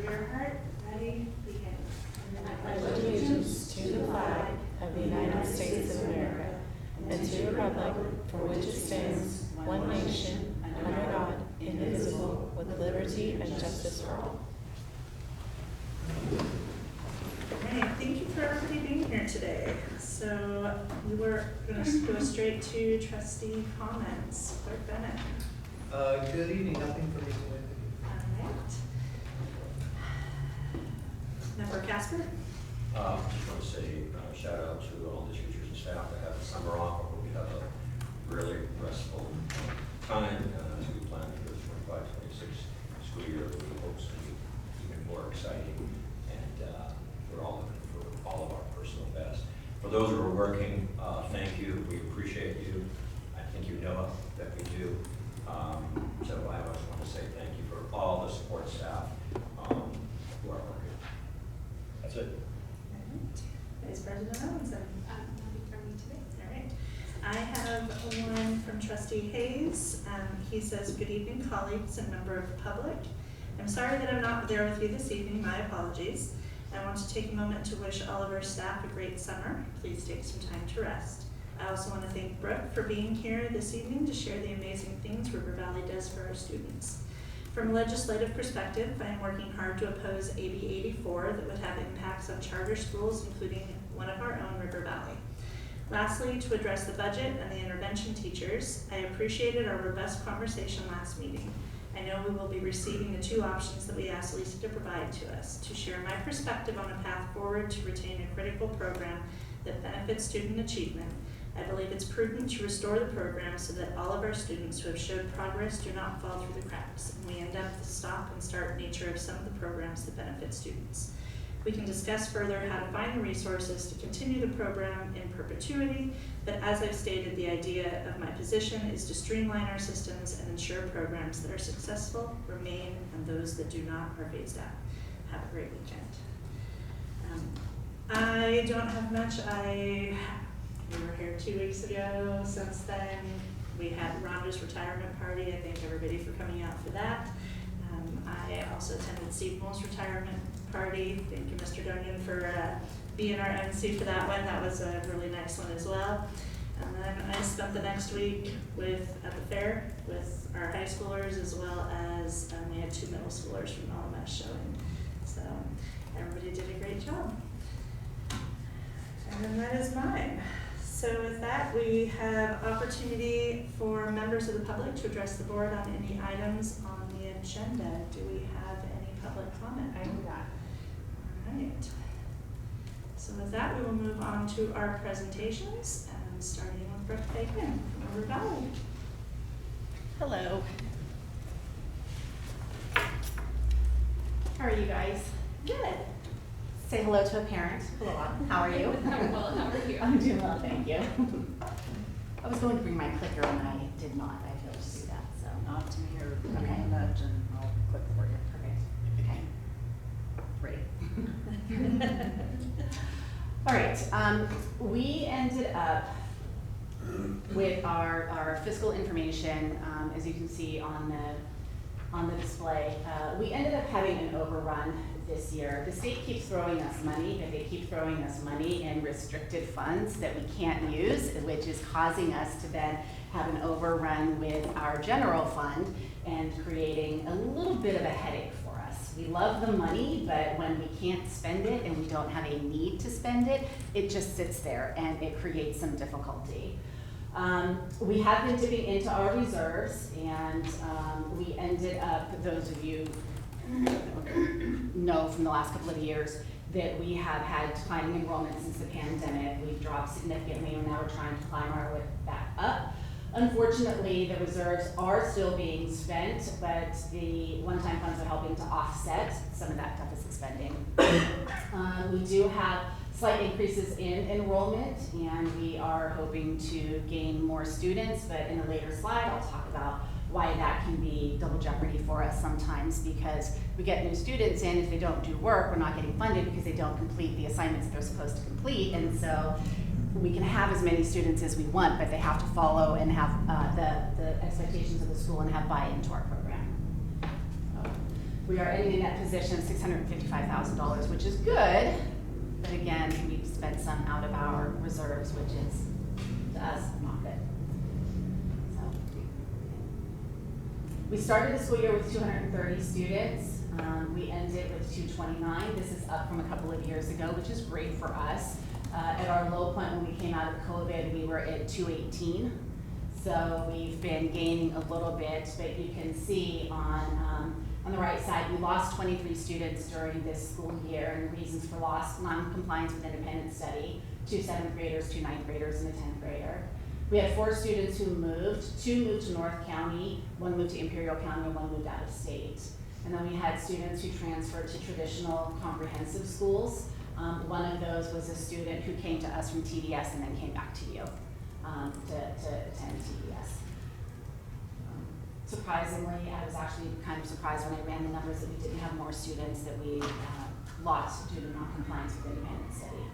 of your heart. Ready? Begin. I pledge allegiance to the flag of the United States of America and to the republic for which it stands, one nation, under God, indivisible, with liberty and justice for all. All right, thank you for everybody being here today. So we were going to go straight to trustee comments. Clerk Bennett. Good evening, nothing for me today. All right. Member Casper. Just want to say shout out to all the teachers and staff that have the summer off. I hope you have a really restful time as we plan for the 25-26 school year. We hope to be even more exciting, and we're all looking for all of our personal best. For those who are working, thank you. We appreciate you. I think you know that we do. So I always want to say thank you for all the support staff who are working. That's it. Vice President Robinson. Nothing from me today. All right. I have one from Trustee Hayes. He says, good evening, colleagues and member of the public. I'm sorry that I'm not there with you this evening. My apologies. I want to take a moment to wish all of our staff a great summer. Please take some time to rest. I also want to thank Brooke for being here this evening to share the amazing things River Valley does for our students. From a legislative perspective, I am working hard to oppose AB 84 that would have impacts on charter schools, including one of our own, River Valley. Lastly, to address the budget and the intervention teachers, I appreciated our robust conversation last meeting. I know we will be receiving the two options that we asked Lisa to provide to us, to share my perspective on a path forward to retain a critical program that benefits student achievement. I believe it's prudent to restore the program so that all of our students who have showed progress do not fall through the cracks, and we end up with the stop and start nature of some of the programs that benefit students. We can discuss further how to find the resources to continue the program in perpetuity, but as I've stated, the idea of my position is to streamline our systems and ensure programs that are successful remain and those that do not are phased out. Have a great weekend. I don't have much. We were here 2 weeks ago. Since then, we had Rhonda's retirement party. I thank everybody for coming out for that. I also attended Steve Moll's retirement party. Thank you, Mr. Duncan, for being our MC for that one. That was a really nice one as well. And then I spent the next week at the fair with our high schoolers, as well as we had 2 middle schoolers from LMS showing. So everybody did a great job. And then that is mine. So with that, we have opportunity for members of the public to address the board on any items on the agenda. Do we have any public comment? I do not. All right. So with that, we will move on to our presentations, and starting with Brooke Bacon from River Valley. Hello. How are you guys? Good. Say hello to a parent. Hello. How are you? I'm well, how are you? I'm doing well, thank you. I was going to bring my clicker and I did not. I failed to do that, so. Not to me or Okay. a nudge and I'll click for you. Perfect. Okay. Ready? All right. We ended up with our fiscal information, as you can see on the display. We ended up having an overrun this year. The state keeps throwing us money, but they keep throwing us money in restricted funds that we can't use, which is causing us to then have an overrun with our general fund and creating a little bit of a headache for us. We love the money, but when we can't spend it and we don't have a need to spend it, it just sits there and it creates some difficulty. We have been dipping into our reserves, and we ended up, those of you know from the last couple of years, that we have had declining enrollment since the pandemic. We've dropped significantly, and now we're trying to climb our way back up. Unfortunately, the reserves are still being spent, but the one-time funds are helping to offset some of that deficit spending. We do have slight increases in enrollment, and we are hoping to gain more students, but in a later slide, I'll talk about why that can be double jeopardy for us sometimes, because we get new students in. If they don't do work, we're not getting funded because they don't complete the assignments that they're supposed to complete, and so we can have as many students as we want, but they have to follow and have the expectations of the school and have buy-in to our program. So We are ending in that position of $655,000, which is good, but again, we've spent some out of our reserves, which is, to us, not good. So, we started the school year with 230 students. We ended with 229. This is up from a couple of years ago, which is great for us. At our low point when we came out of COVID, we were at 218. So we've been gaining a little bit, but you can see on the right side, we lost 23 students during this school year, and the reasons for loss: non-compliance with independent study, 2 7th graders, 2 9th graders, and a 10th grader. We had 4 students who moved. 2 moved to North County, 1 moved to Imperial County, and 1 moved out of state. And then we had students who transferred to traditional comprehensive schools. One of those was a student who came to us from TDS and then came back to you to attend TDS. Surprisingly, I was actually kind of surprised when I ran the numbers that we didn't have more students that we lost due to non-compliance with independent study.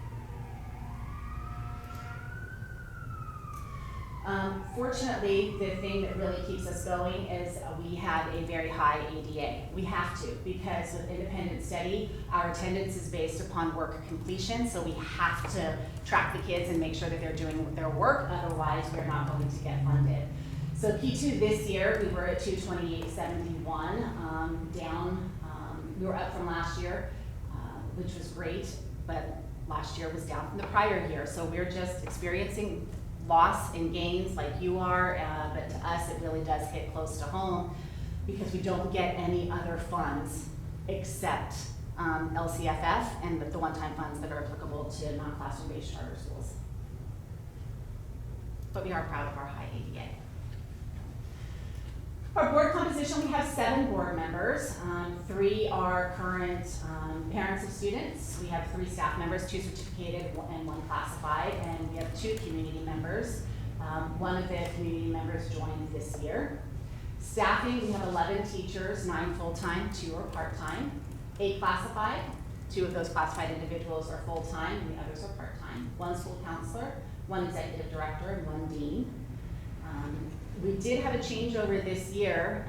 Fortunately, the thing that really keeps us going is we have a very high ADA. We have to, because with independent study, our attendance is based upon work completion, so we have to track the kids and make sure that they're doing their work, otherwise we're not going to get funded. So P2 this year, we were at 228.71, down, we were up from last year, which was great, but last year was down from the prior year, so we're just experiencing loss and gains like you are, but to us it really does hit close to home because we don't get any other funds except LCFF and the one-time funds that are applicable to non-classroom based charter schools. But we are proud of our high ADA. Our board composition, we have 7 board members. 3 are current parents of students. We have 3 staff members, 2 certificated and 1 classified, and we have 2 community members. One of the community members joined this year. Staffing, we have 11 teachers, 9 full-time, 2 are part-time, 8 classified. 2 of those classified individuals are full-time and the others are part-time. 1 school counselor, 1 executive director, and 1 dean. We did have a changeover this year.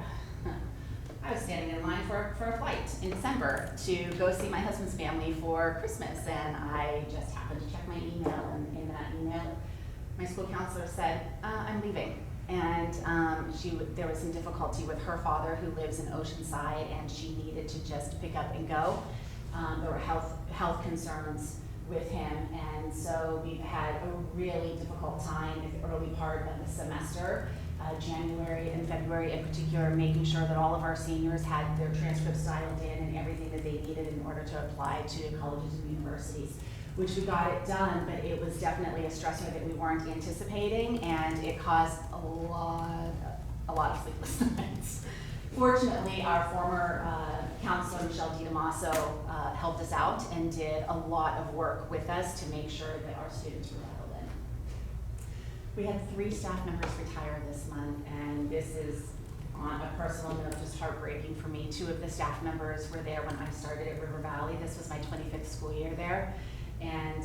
I was standing in line for a flight in December to go see my husband's family for Christmas, and I just happened to check my email, and in that email, my school counselor said, I'm leaving. And there was some difficulty with her father who lives in Oceanside, and she needed to just pick up and go. There were health concerns with him, and so we've had a really difficult time in the early part of the semester. January and February in particular, making sure that all of our seniors had their transcripts dialed in and everything that they needed in order to apply to colleges and universities, which we got it done, but it was definitely a stressor that we weren't anticipating, and it caused a lot of sleepless nights. Fortunately, our former counselor, Michelle DiDamasso, helped us out and did a lot of work with us to make sure that our students were settled in. We had 3 staff members retire this month, and this is, on a personal note, just heartbreaking for me. 2 of the staff members were there when I started at River Valley. This was my 25th school year there. And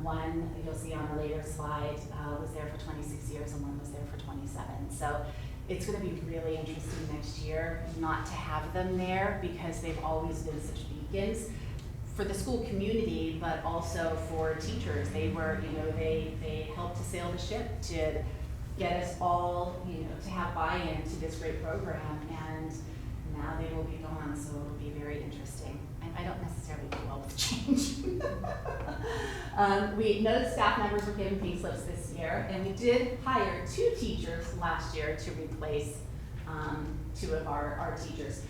one, you'll see on a later slide, was there for 26 years, and one was there for 27. So it's going to be really interesting next year not to have them there, because they've always been such beacons for the school community, but also for teachers. They were, they helped to sail the ship to get us all, to have buy-in to this great program, and now they will be gone, so it'll be very interesting. I don't necessarily do well with change. No staff members were given pink slips this year, and we did hire 2 teachers last year to replace 2 of our teachers.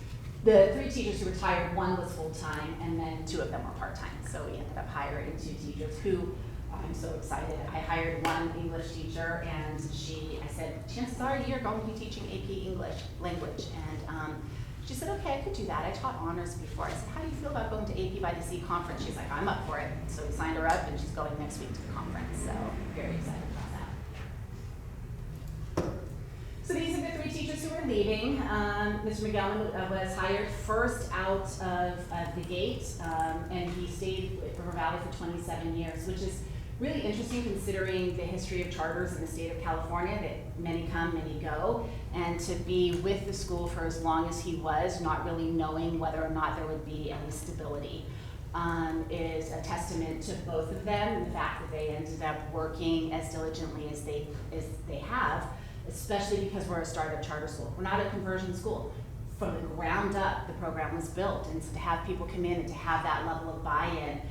The 3 teachers who retired, 1 was full-time, and then 2 of them were part-time. So we ended up hiring 2 teachers who, I'm so excited. I hired 1 English teacher, and I said, chances are you're going to be teaching AP English language. And she said, okay, I could do that. I taught honors before. I said, how do you feel about going to AP by the Sea conference? She's like, I'm up for it. So we signed her up, and she's going next week to the conference. So very excited about that. So these are the 3 teachers who are leaving. Mr. McGowan was hired first out of the gate, and he stayed at River Valley for 27 years, which is really interesting considering the history of charters in the state of California, that many come, many go, and to be with the school for as long as he was, not really knowing whether or not there would be any stability, is a testament to both of them. The fact that they ended up working as diligently as they have, especially because we're a startup charter school. We're not a conversion school. From the ground up, the program was built, and so to have people come in and to have that level of buy-in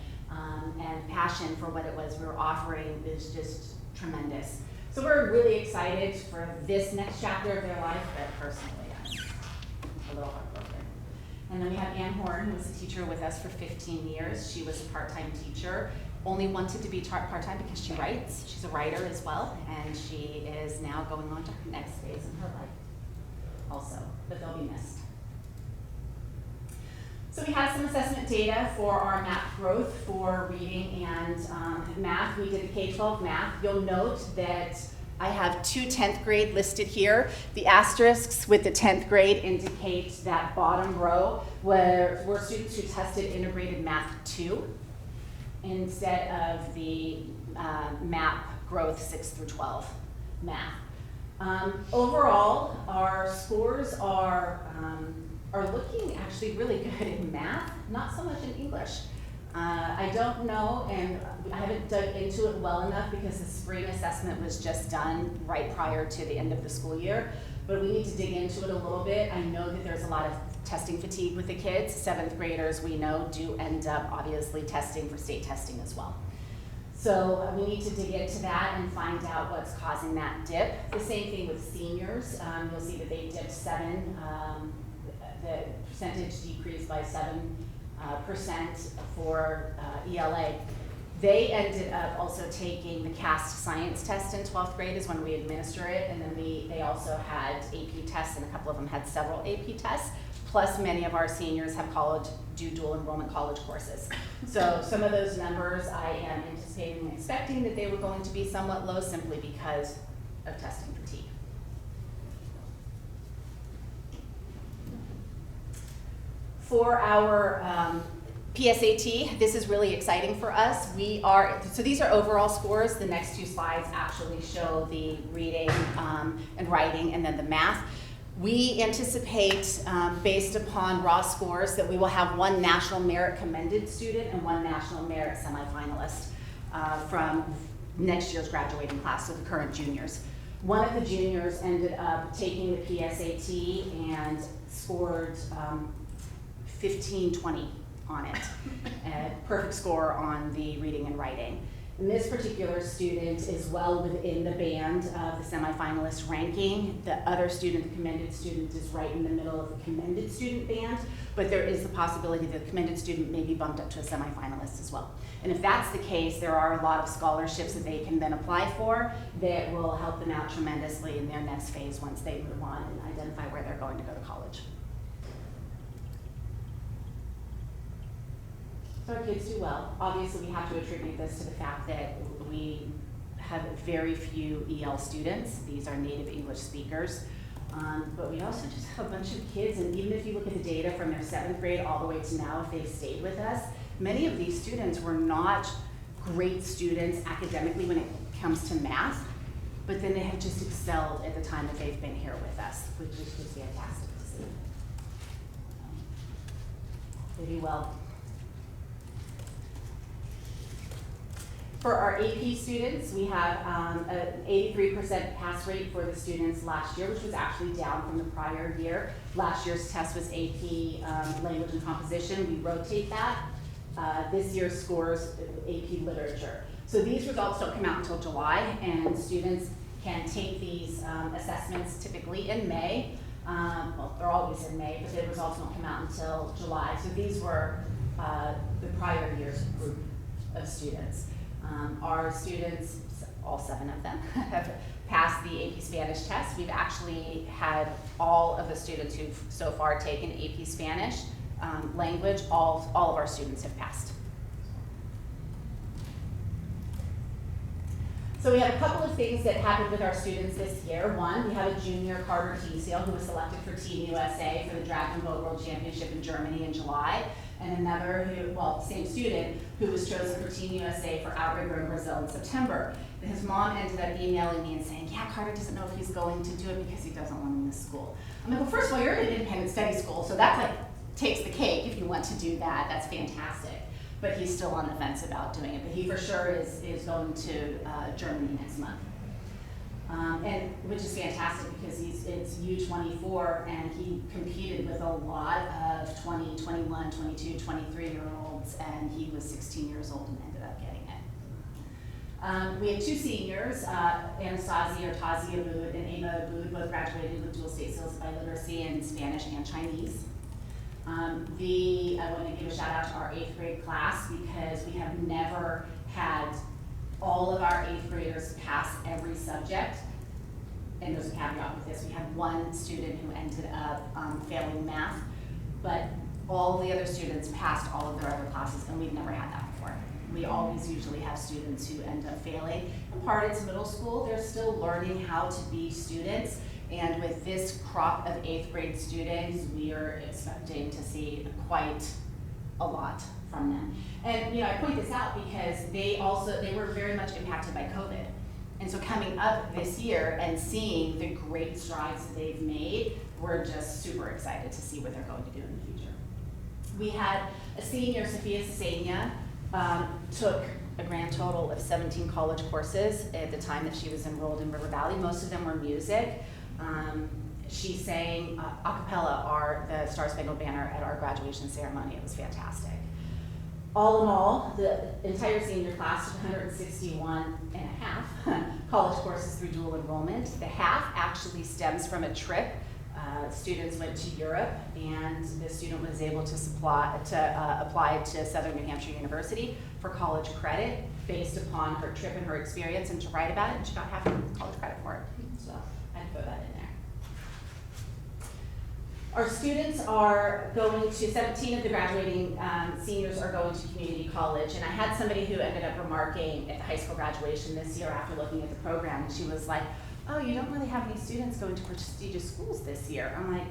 and passion for what it was we were offering is just tremendous. So we're really excited for this next chapter of their life, but personally, I'm a little heartbroken. And then we have Ann Horn, who was a teacher with us for 15 years. She was a part-time teacher, only wanted to be part-time because she writes. She's a writer as well, and she is now going on to her next phase in her life also, but they'll be missed. So we have some assessment data for our math growth for reading and math. We did the K-12 math. You'll note that I have 2 10th grade listed here. The asterisks with the 10th grade indicate that bottom row were students who tested integrated math 2 instead of the MAP growth 6 through 12 math. Overall, our scores are looking actually really good in math, not so much in English. I don't know, and I haven't dug into it well enough because the spring assessment was just done right prior to the end of the school year, but we need to dig into it a little bit. I know that there's a lot of testing fatigue with the kids. 7th graders, we know, do end up obviously testing for state testing as well. So we need to dig into that and find out what's causing that dip. The same thing with seniors. You'll see that they dipped 7, the percentage decreased by 7% for ELA. They ended up also taking the CAST science test in 12th grade is when we administer it, and then they also had AP tests, and a couple of them had several AP tests, plus many of our seniors have do dual enrollment college courses. So some of those numbers I am anticipating and expecting that they were going to be somewhat low simply because of testing fatigue. For our PSAT, this is really exciting for us. So these are overall scores. The next 2 slides actually show the reading and writing and then the math. We anticipate, based upon raw scores, that we will have 1 National Merit Commended student and 1 National Merit semifinalist from next year's graduating class, so the current juniors. One of the juniors ended up taking the PSAT and scored 1520 on it, a perfect score on the reading and writing. And this particular student is well within the band of the semifinalist ranking. The other student, the commended student, is right in the middle of the commended student band, but there is the possibility that the commended student may be bumped up to a semifinalist as well. And if that's the case, there are a lot of scholarships that they can then apply for that will help them out tremendously in their next phase once they move on and identify where they're going to go to college. So our kids do well. Obviously, we have to attribute this to the fact that we have very few EL students. These are native English speakers. But we also just have a bunch of kids, and even if you look at the data from their 7th grade all the way to now, if they've stayed with us, many of these students were not great students academically when it comes to math, but then they have just excelled at the time that they've been here with us, which is just fantastic to see. They do well. For our AP students, we have an 83% pass rate for the students last year, which was actually down from the prior year. Last year's test was AP language and composition. We rotate that. This year's scores AP literature. So these results don't come out until July, and students can take these assessments typically in May. Well, they're always in May, but the results don't come out until July. So these were the prior year's group of students. Our students, all 7 of them, have passed the AP Spanish test. We've actually had all of the students who've so far taken AP Spanish language, all of our students have passed. So we have a couple of things that happened with our students this year. One, we have a junior, Carter Teasdale, who was selected for Team USA for the Dragon Boat World Championship in Germany in July. and another who, well, same student, who was chosen for Team USA for outrigger in Brazil in September. His mom ended up emailing me and saying, yeah, Carter doesn't know if he's going to do it because he doesn't want to miss school. I'm like, well, first of all, you're in an independent study school, so that's like, takes the cake if you want to do that. That's fantastic. But he's still on the fence about doing it. But he for sure is going to Germany next month. And which is fantastic because it's U24 and he competed with a lot of 20, 21, 22, 23-year-olds, and he was 16 years old and ended up getting it. We had two seniors, Anastasia or Tazia Abood and Ava Abood, both graduated with dual state seals by literacy in Spanish and Chinese. I want to give a shout out to our 8th grade class because we have never had all of our 8th graders pass every subject. And there's a caveat with this. We had one student who ended up failing math, but all the other students passed all of their other classes, and we've never had that before. We always usually have students who end up failing. And part it's middle school, they're still learning how to be students. And with this crop of 8th grade students, we are expecting to see quite a lot from them. And I point this out because they were very much impacted by COVID. And so coming up this year and seeing the great strides that they've made, we're just super excited to see what they're going to do in the future. We had a senior, Sophia Sesania, took a grand total of 17 college courses at the time that she was enrolled in River Valley. Most of them were music. She sang a cappella the Star Spangled Banner at our graduation ceremony. It was fantastic. All in all, the entire senior class took 161 and a half college courses through dual enrollment. The half actually stems from a trip. Students went to Europe, and the student was able to apply to Southern New Hampshire University for college credit based upon her trip and her experience, and to write about it, and she got half college credit for it. So I had to throw that in there. Our students are going to, 17 of the graduating seniors are going to community college, and I had somebody who ended up remarking at the high school graduation this year after looking at the program, and she was like, oh, you don't really have any students going to prestigious schools this year. I'm like,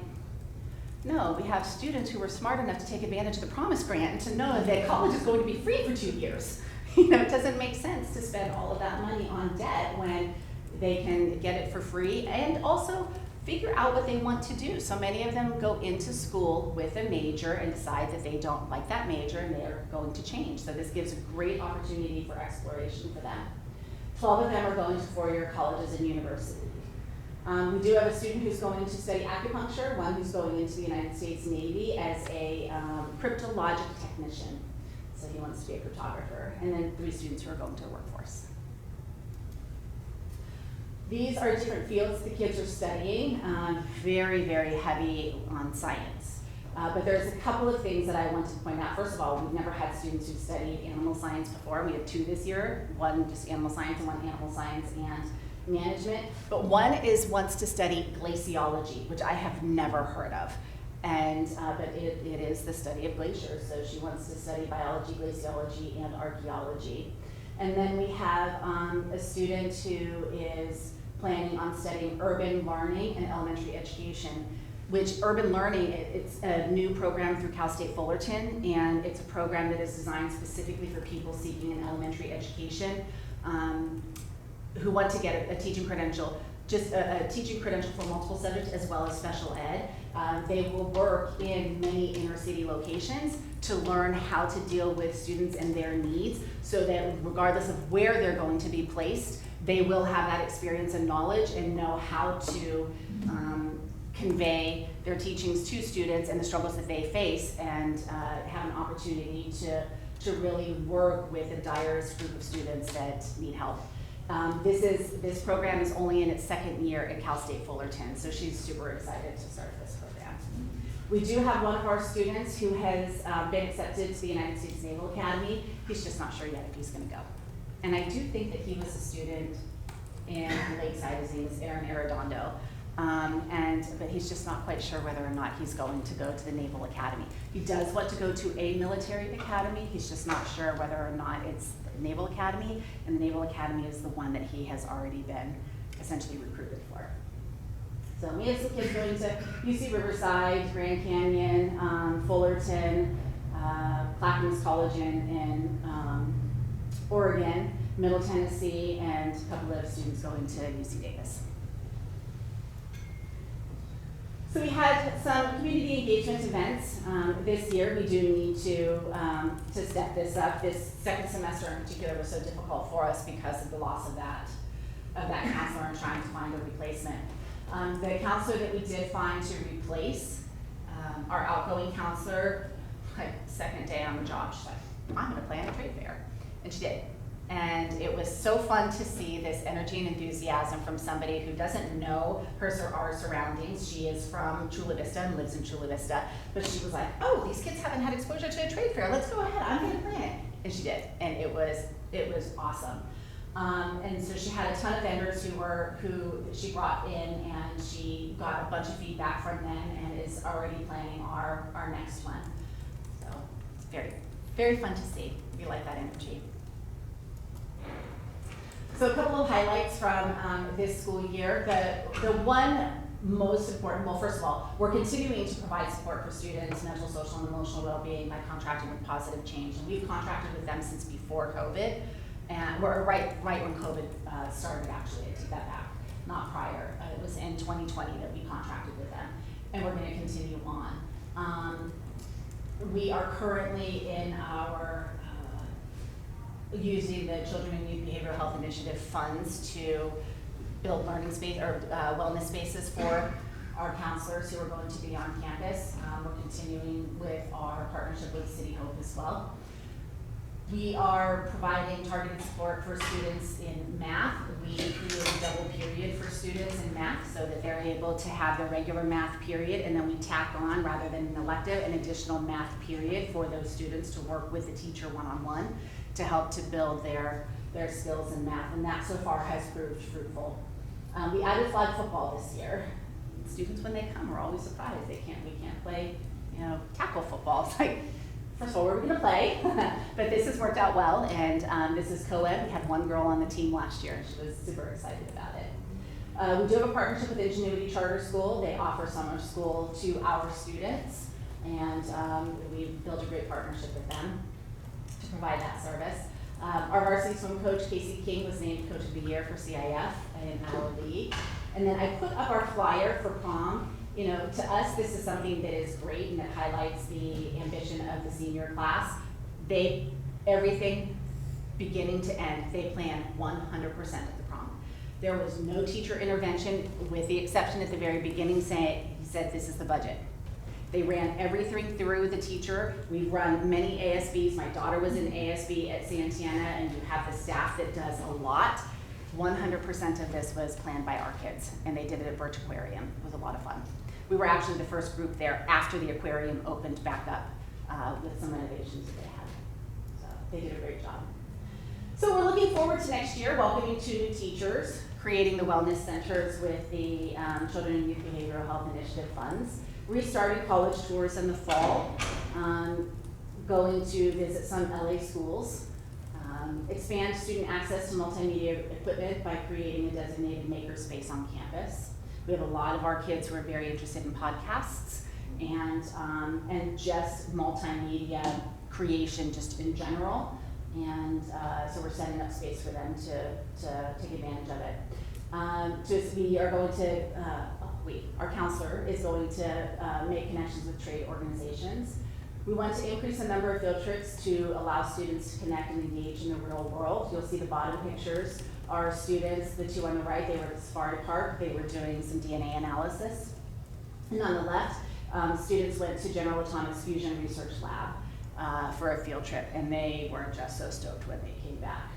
no, we have students who were smart enough to take advantage of the Promise Grant and to know that college is going to be free for 2 years. It doesn't make sense to spend all of that money on debt when they can get it for free and also figure out what they want to do. So many of them go into school with a major and decide that they don't like that major and they're going to change. So this gives a great opportunity for exploration for them. 12 of them are going to four-year colleges and universities. We do have a student who's going to study acupuncture, one who's going into the United States Navy as a cryptologic technician. So he wants to be a cryptographer. And then 3 students who are going to the workforce. These are different fields the kids are studying, very, very heavy on science. But there's a couple of things that I want to point out. First of all, we've never had students who studied animal science before. We have 2 this year, one just animal science and one animal science and management. But one wants to study glaciology, which I have never heard of. And but it is the study of glaciers. So she wants to study biology, glaciology, and archaeology. And then we have a student who is planning on studying urban learning and elementary education, which urban learning, it's a new program through Cal State Fullerton, and it's a program that is designed specifically for people seeking an elementary education who want to get a teaching credential, just a teaching credential for multiple subjects as well as special ed. They will work in many inner city locations to learn how to deal with students and their needs so that regardless of where they're going to be placed, they will have that experience and knowledge and know how to convey their teachings to students and the struggles that they face and have an opportunity to really work with the direst group of students that need help. This program is only in its 2nd year at Cal State Fullerton, so she's super excited to start this program. We do have one of our students who has been accepted to the United States Naval Academy. He's just not sure yet if he's going to go. And I do think that he was a student in Lakeside. His name is Aaron Arredondo. But he's just not quite sure whether or not he's going to go to the Naval Academy. He does want to go to a military academy. He's just not sure whether or not it's the Naval Academy, and the Naval Academy is the one that he has already been essentially recruited for. So we have some kids going to UC Riverside, Grand Canyon, Fullerton, Clackamas College in Oregon, Middle Tennessee, and a couple of students going to UC Davis. So we had some community engagement events this year. We do need to step this up. This second semester in particular was so difficult for us because of the loss of that counselor and trying to find a replacement. The counselor that we did find to replace our outgoing counselor, like second day on the job, she's like, I'm gonna plan a trade fair. And she did. And it was so fun to see this energy and enthusiasm from somebody who doesn't know our surroundings. She is from Chula Vista and lives in Chula Vista, but she was like, oh, these kids haven't had exposure to a trade fair. Let's go ahead, I'm gonna plan it. And she did, and it was awesome. And so she had a ton of vendors who she brought in, and she got a bunch of feedback from them and is already planning our next one. So it's very, very fun to see. We like that energy. So a couple of highlights from this school year. The one most important, well, first of all, we're continuing to provide support for students' mental, social, and emotional well-being by contracting with Positive Change. And we've contracted with them since before COVID, and we're right when COVID started, actually. I take that back, not prior. It was in 2020 that we contracted with them, and we're going to continue on. We are currently in our using the Children and Youth Behavioral Health Initiative funds to build learning space or wellness spaces for our counselors who are going to be on campus. We're continuing with our partnership with City Hope as well. We are providing targeted support for students in math. We create a double period for students in math so that they're able to have the regular math period, and then we tack on, rather than an elective, an additional math period for those students to work with the teacher one-on-one to help to build their skills in math, and that so far has proved fruitful. We added flag football this year. Students, when they come, are always surprised. We can't play, tackle football. It's like, first of all, where are we gonna play? But this has worked out well, and this is co-ed. We had one girl on the team last year. She was super excited about it. We do have a partnership with Ingenuity Charter School. They offer summer school to our students, and we built a great partnership with them to provide that service. Our varsity swim coach, Casey King, was named Coach of the Year for CIF in our league. And then I put up our flyer for prom. To us, this is something that is great and that highlights the ambition of the senior class. Everything beginning to end, they plan 100% of the prom. There was no teacher intervention, with the exception at the very beginning he said, this is the budget. They ran everything through the teacher. We've run many ASBs. My daughter was in ASB at Santana, and you have the staff that does a lot. 100% of this was planned by our kids, and they did it at Birch Aquarium. It was a lot of fun. We were actually the first group there after the aquarium opened back up with some renovations that they had. So they did a great job. So we're looking forward to next year, welcoming 2 new teachers, creating the wellness centers with the Children and Youth Behavioral Health Initiative funds, restarting college tours in the fall, going to visit some LA schools, expand student access to multimedia equipment by creating a designated makerspace on campus. We have a lot of our kids who are very interested in podcasts and just multimedia creation just in general. And so we're setting up space for them to take advantage of it. We are going to, our counselor is going to make connections with trade organizations. We want to increase the number of field trips to allow students to connect and engage in the real world. You'll see the bottom pictures. Our students, the 2 on the right, they were at Sparta Park. They were doing some DNA analysis. And on the left, students went to General Atomics Fusion Research Lab for a field trip, and they were just so stoked when they came back.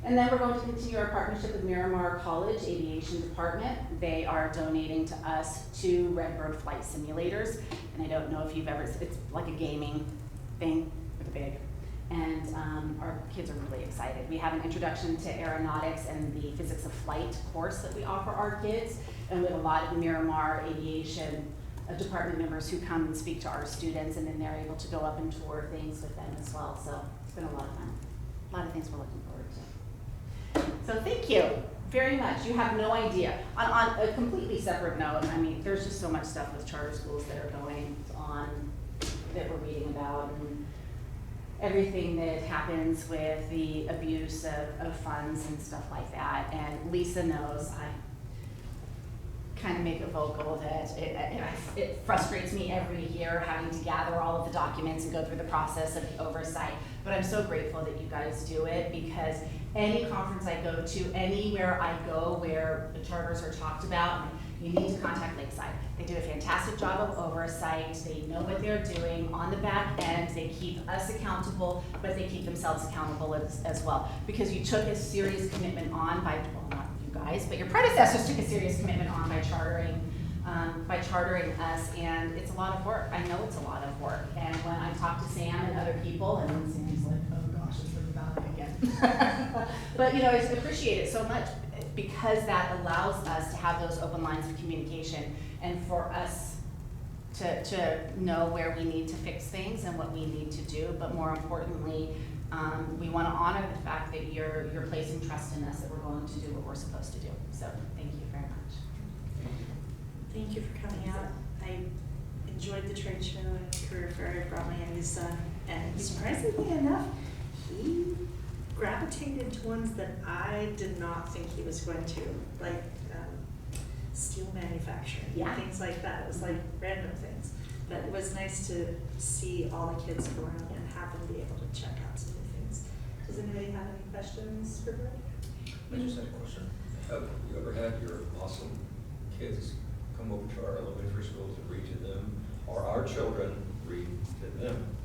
And then we're going to continue our partnership with Miramar College Aviation Department. They are donating to us 2 Redbird flight simulators. And I don't know if you've ever, it's like a gaming thing, but big. And our kids are really excited. We have an introduction to aeronautics and the physics of flight course that we offer our kids. And we have a lot of Miramar Aviation department members who come and speak to our students, and then they're able to go up and tour things with them as well. So it's been a lot of fun. A lot of things we're looking forward to. So thank you very much. You have no idea. On a completely separate note, I mean, there's just so much stuff with charter schools that are going on that we're reading about. And everything that happens with the abuse of funds and stuff like that. And Lisa knows I kind of make it vocal that it frustrates me every year having to gather all of the documents and go through the process of the oversight. But I'm so grateful that you guys do it, because any conference I go to, anywhere I go where the charters are talked about, you need to contact Lakeside. They do a fantastic job of oversight. They know what they're doing on the back end. They keep us accountable, but they keep themselves accountable as well. Because you took a serious commitment on by, well, not you guys, but your predecessors took a serious commitment on by chartering us, and it's a lot of work. I know it's a lot of work. And when I talk to Sam and other people, and then Sam's like, oh gosh, it's about it again. But I appreciate it so much, because that allows us to have those open lines of communication, and for us to know where we need to fix things and what we need to do. But more importantly, we want to honor the fact that you're placing trust in us, that we're going to do what we're supposed to do. So thank you very much. Thank you for coming out. I enjoyed the trade show and career fair. I brought my youngest son, and surprisingly enough, he gravitated to ones that I did not think he was going to, like steel manufacturing, things like that. It was like random things. But it was nice to see all the kids go around and have them be able to check out some new things. Does anybody have any questions for Brett? I just had a question. Have you ever had your awesome kids come over to our elementary schools and read to them, or our children read to them?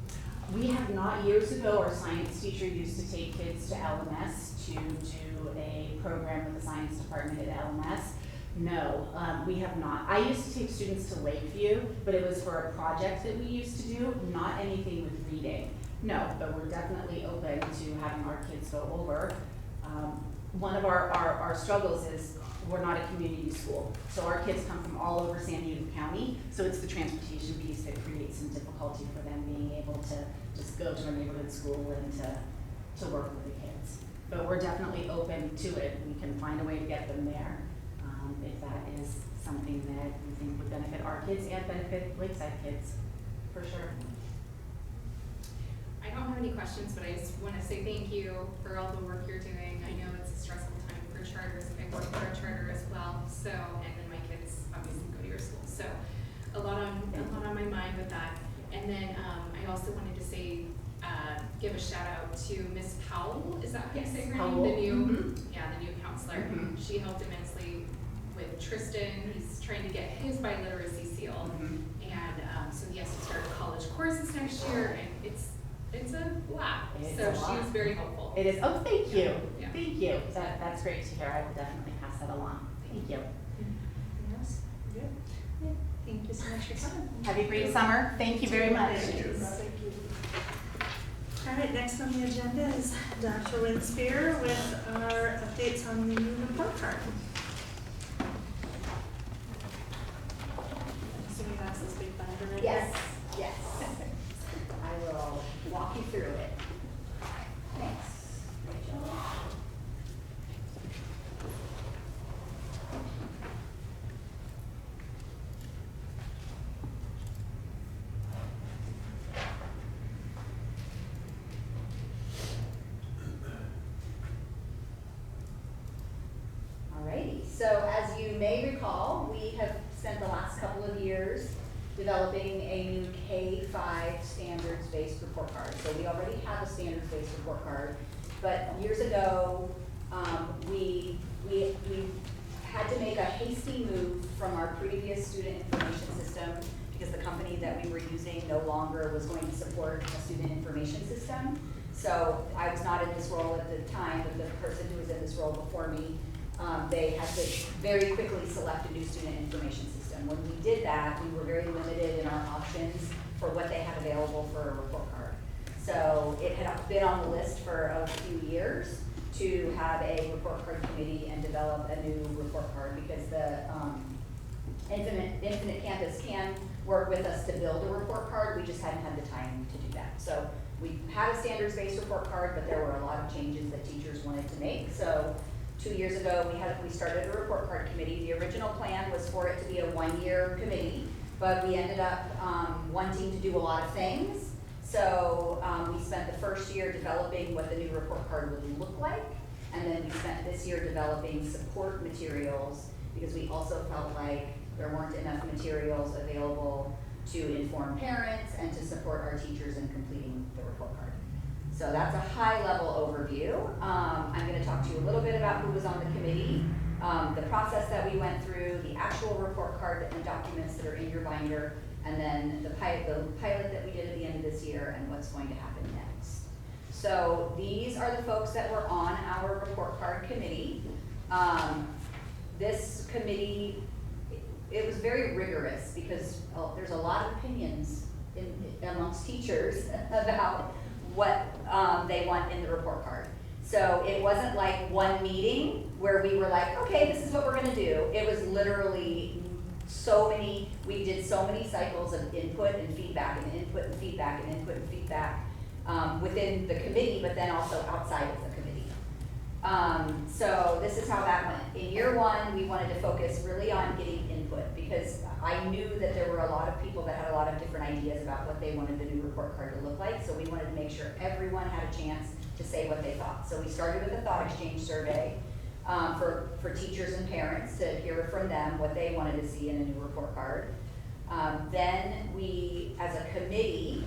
We have not. Years ago, our science teacher used to take kids to LMS to do a program with the science department at LMS. No, we have not. I used to take students to Lakeview, but it was for a project that we used to do, not anything with reading. No, but we're definitely open to having our kids go over. One of our struggles is we're not a community school. So our kids come from all over San Diego County, so it's the transportation piece that creates some difficulty for them being able to just go to a neighborhood school and to work with the kids. But we're definitely open to it. We can find a way to get them there if that is something that we think would benefit our kids and benefit Lakeside kids, for sure. I don't have any questions, but I just want to say thank you for all the work you're doing. I know it's a stressful time for charters. I work for a charter as well, so, and then my kids obviously go to your school, so a lot on my mind with that. And then I also wanted to say, give a shout out to Miss Powell. Is that how you say her name? The new, the new counselor. She helped immensely with Tristan. He's trying to get his biliteracy seal, and so he has to start college courses next year, and it's a lot. So she was very helpful. It is. Oh, thank you. Yeah. Thank you. That's great to hear. I will definitely pass that along. Thank you. Yes. Good. Yeah. Thank you so much for coming. Have a great summer. Thank you very much. Thank you. All right, next on the agenda is Dr. Winspear with our updates on the new report card. So you have this big binder right Yes, yes. I will walk you through it. Thanks, Rachel. Alrighty, so as you may recall, we have spent the last couple of years developing a new K-5 standards-based report card. So we already have a standards-based report card, but years ago, we had to make a hasty move from our previous student information system because the company that we were using no longer was going to support a student information system. So I was not in this role at the time, but the person who was in this role before me, they had to very quickly select a new student information system. When we did that, we were very limited in our options for what they had available for a report card. So it had been on the list for a few years to have a report card committee and develop a new report card because the Infinite Campus can work with us to build a report card. We just hadn't had the time to do that. So we had a standards-based report card, but there were a lot of changes that teachers wanted to make. So 2 years ago, we started a report card committee. The original plan was for it to be a one-year committee, but we ended up wanting to do a lot of things. So we spent the first year developing what the new report card would look like, and then we spent this year developing support materials because we also felt like there weren't enough materials available to inform parents and to support our teachers in completing the report card. So that's a high-level overview. I'm going to talk to you a little bit about who was on the committee, the process that we went through, the actual report card and documents that are in your binder, and then the pilot that we did at the end of this year and what's going to happen next. So these are the folks that were on our report card committee. This committee, it was very rigorous because there's a lot of opinions amongst teachers about what they want in the report card. So it wasn't like one meeting where we were like, okay, this is what we're gonna do. It was literally we did so many cycles of input and feedback and input and feedback and input and feedback within the committee, but then also outside of the committee. So this is how that went. In year one, we wanted to focus really on getting input because I knew that there were a lot of people that had a lot of different ideas about what they wanted the new report card to look like. So we wanted to make sure everyone had a chance to say what they thought. So we started with a thought exchange survey for teachers and parents to hear from them what they wanted to see in a new report card. Then we, as a committee,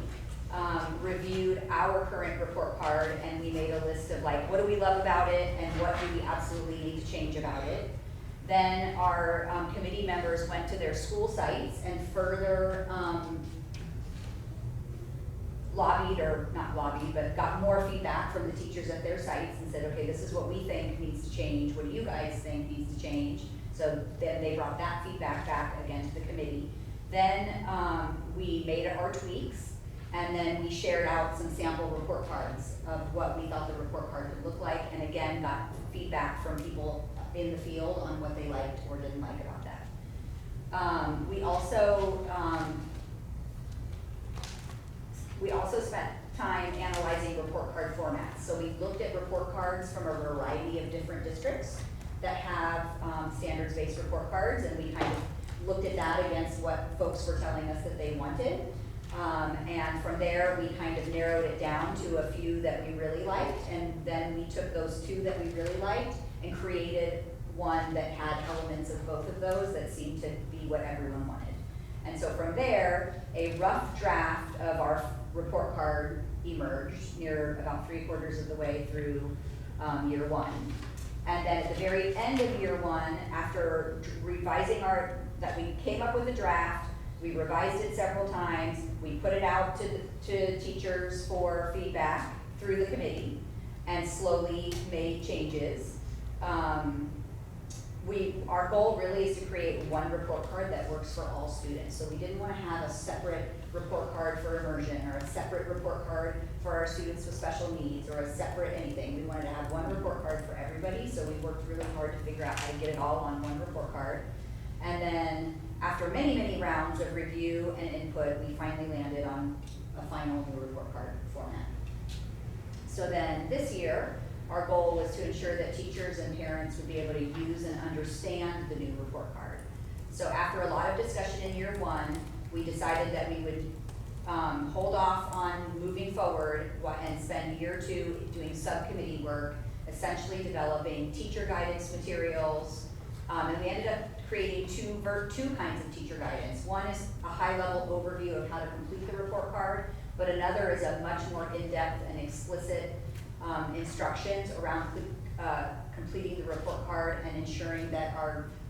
reviewed our current report card and we made a list of like, what do we love about it and what do we absolutely need to change about it. Then our committee members went to their school sites and further but got more feedback from the teachers at their sites and said, okay, this is what we think needs to change. What do you guys think needs to change? So then they brought that feedback back again to the committee. Then we made our tweaks, and then we shared out some sample report cards of what we thought the report card could look like, and again, got feedback from people in the field on what they liked or didn't like about that. We also spent time analyzing report card formats. So we looked at report cards from a variety of different districts that have standards-based report cards, and we kind of looked at that against what folks were telling us that they wanted. And from there, we kind of narrowed it down to a few that we really liked, and then we took those two that we really liked and created one that had elements of both of those that seemed to be what everyone wanted. And so from there, a rough draft of our report card emerged near about 3/4 of the way through year one. And then at the very end of year one, after revising that we came up with a draft, we revised it several times, we put it out to teachers for feedback through the committee, and slowly made changes. Our goal really is to create one report card that works for all students. So we didn't want to have a separate report card for immersion or a separate report card for our students with special needs or a separate anything. We wanted to have one report card for everybody, so we worked really hard to figure out how to get it all on one report card. And then after many, many rounds of review and input, we finally landed on a final new report card format. So then this year, our goal was to ensure that teachers and parents would be able to use and understand the new report card. So after a lot of discussion in year one, we decided that we would hold off on moving forward and spend year two doing subcommittee work, essentially developing teacher guidance materials. And we ended up creating two kinds of teacher guidance. One is a high-level overview of how to complete the report card, but another is a much more in-depth and explicit instructions around completing the report card and ensuring that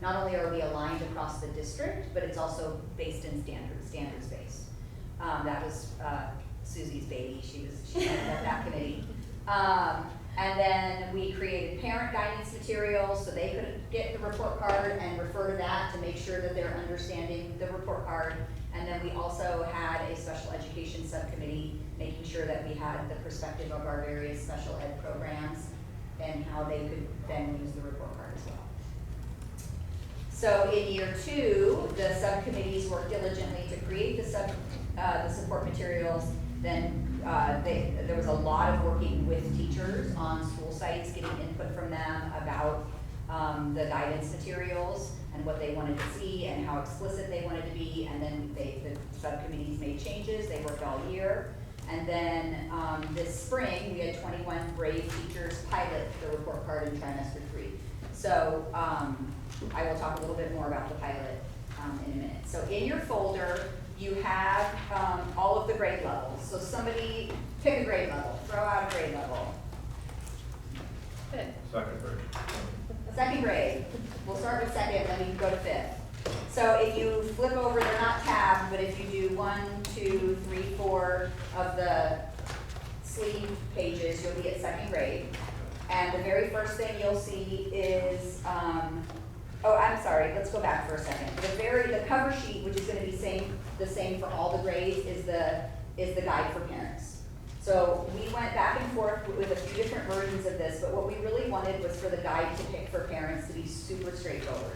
not only are we aligned across the district, but it's also based in standards-based. That was Susie's baby. She headed up that committee. And then we created parent guidance materials so they could get the report card and refer to that to make sure that they're understanding the report card. And then we also had a special education subcommittee making sure that we had the perspective of our various special ed programs and how they could then use the report card as well. So in year two, the subcommittees worked diligently to create the support materials. Then there was a lot of working with teachers on school sites, getting input from them about the guidance materials and what they wanted to see and how explicit they wanted to be. And then the subcommittees made changes. They worked all year. And then this spring, we had 21 brave teachers pilot the report card in trimester 3. So I will talk a little bit more about the pilot in a minute. So in your folder, you have all of the grade levels. So somebody pick a grade level, throw out a grade level. Good. Second grade. Second grade, we'll start with second, then we can go to fifth. So if you flip over, they're not tabbed, but if you do 1, 2, 3, 4 of the sleeve pages, you'll be at second grade. And the very first thing you'll see is, oh, I'm sorry, let's go back for a second. The cover sheet, which is gonna be the same for all the grades, is the guide for parents. So we went back and forth with a few different versions of this, but what we really wanted was for the guide to pick for parents to be super straightforward.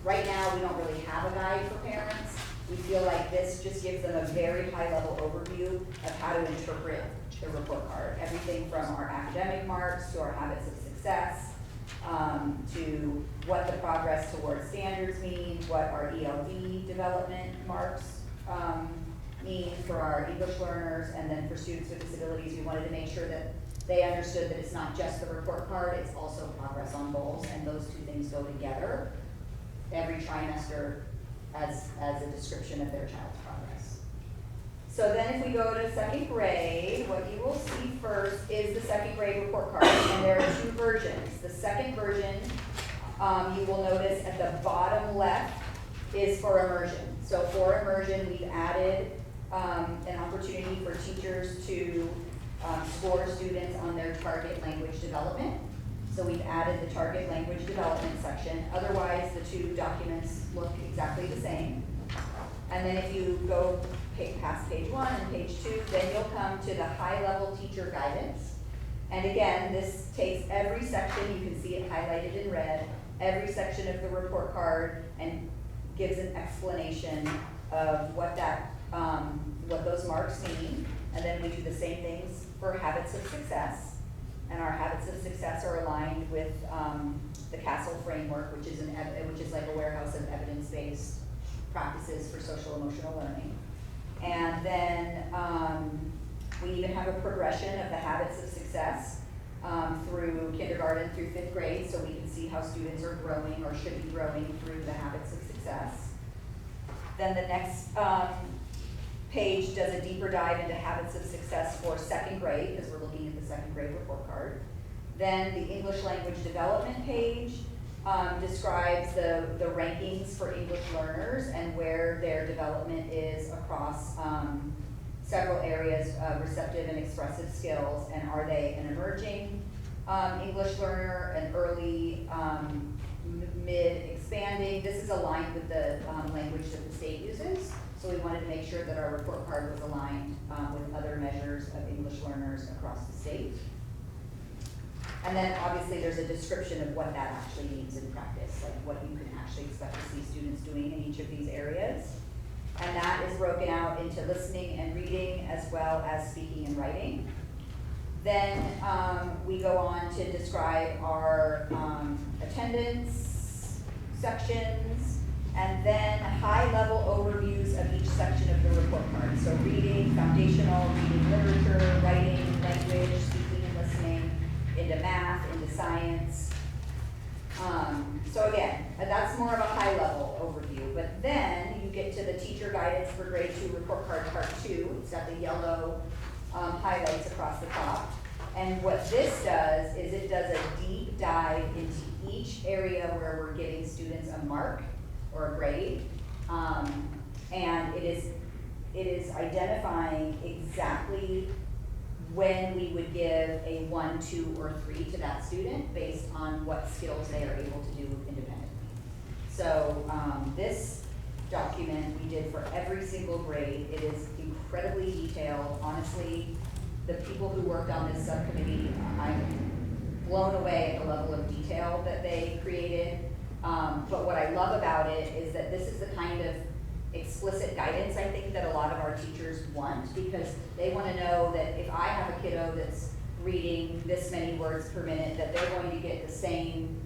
Right now, we don't really have a guide for parents. We feel like this just gives them a very high-level overview of how to interpret the report card. Everything from our academic marks to our habits of success, to what the progress towards standards means, what our ELD development marks mean for our English learners, and then for students with disabilities, we wanted to make sure that they understood that it's not just the report card, it's also progress on goals, and those two things go together every trimester as a description of their child's progress. So then if we go to second grade, what you will see first is the second grade report card, and there are 2 versions. The second version, you will notice at the bottom left, is for immersion. So for immersion, we've added an opportunity for teachers to score students on their target language development. So we've added the target language development section. Otherwise, the 2 documents look exactly the same. And then if you go past page 1 and page 2, then you'll come to the high-level teacher guidance. And again, this takes every section, you can see it highlighted in red, every section of the report card and gives an explanation of what those marks mean. And then we do the same things for habits of success. And our habits of success are aligned with the CASTLE framework, which is like a warehouse of evidence-based practices for social emotional learning. And then we even have a progression of the habits of success through kindergarten through 5th grade, so we can see how students are growing or should be growing through the habits of success. Then the next page does a deeper dive into habits of success for 2nd grade, because we're looking at the 2nd grade report card. Then the English language development page describes the rankings for English learners and where their development is across several areas of receptive and expressive skills, and are they an emerging English learner, an early, mid-expanding. This is aligned with the language that the state uses. So we wanted to make sure that our report card was aligned with other measures of English learners across the state. And then obviously there's a description of what that actually means in practice, like what you can actually expect to see students doing in each of these areas. And that is broken out into listening and reading as well as speaking and writing. Then we go on to describe our attendance sections, and then high-level overviews of each section of the report card. So reading, foundational, reading literature, writing, language, speaking and listening, into math, into science. So again, that's more of a high-level overview. But then you get to the teacher guidance for grade 2 report card part 2. It's got the yellow highlights across the top. And what this does is it does a deep dive into each area where we're giving students a mark or a grade. And it is identifying exactly when we would give a 1, 2, or 3 to that student based on what skills they are able to do independently. So this document we did for every single grade. It is incredibly detailed. Honestly, the people who worked on this subcommittee, I'm blown away at the level of detail that they created. But what I love about it is that this is the kind of explicit guidance I think that a lot of our teachers want, because they want to know that if I have a kiddo that's reading this many words per minute, that they're going to get the same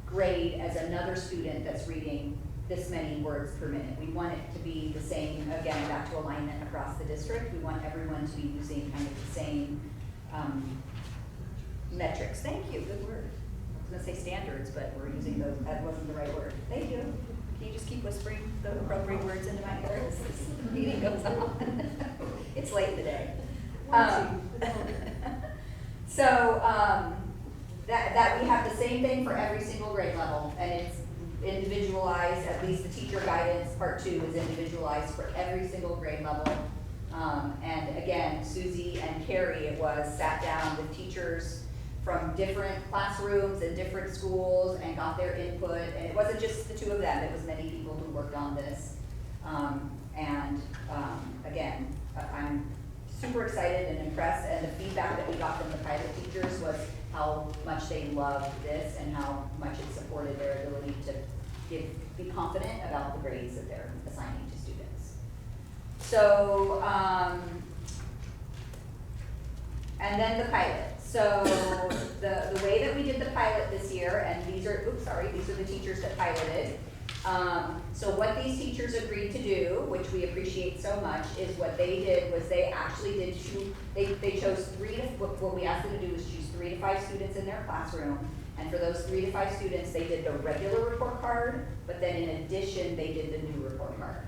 grade as another student that's reading this many words per minute. We want it to be the same, again, back to alignment across the district. We want everyone to be using kind of the same metrics. Thank you, good word. I was gonna say standards, but we're using those, that wasn't the right word. Thank you. Can you just keep whispering the appropriate words into my ear as this meeting goes on? It's late in the day. That we have the same thing for every single grade level, and it's individualized, at least the teacher guidance part 2 is individualized for every single grade level. And again, Susie and Carrie, it was sat down with teachers from different classrooms and different schools and got their input, and it wasn't just the 2 of them, it was many people who worked on this. Again, I'm super excited and impressed, and the feedback that we got from the pilot teachers was how much they loved this and how much it supported their ability to be confident about the grades that they're assigning to students. So, and then the pilot. So the way that we did the pilot this year, and these are the teachers that piloted. So what these teachers agreed to do, which we appreciate so much, is what they did was they actually did they chose what we asked them to do was choose 3 to 5 students in their classroom. And for those 3 to 5 students, they did the regular report card, but then in addition, they did the new report card.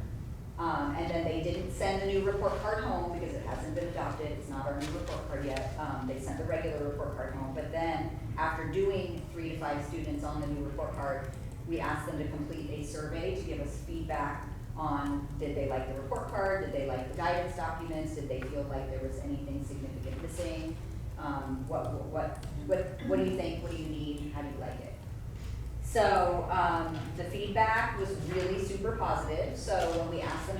And then they didn't send the new report card home because it hasn't been adopted. It's not our new report card yet. They sent the regular report card home. But then after doing 3 to 5 students on the new report card, we asked them to complete a survey to give us feedback on did they like the report card, did they like the guidance documents, did they feel like there was anything significant missing, what do you think, what do you need, how do you like it? So the feedback was really super positive. So when we asked them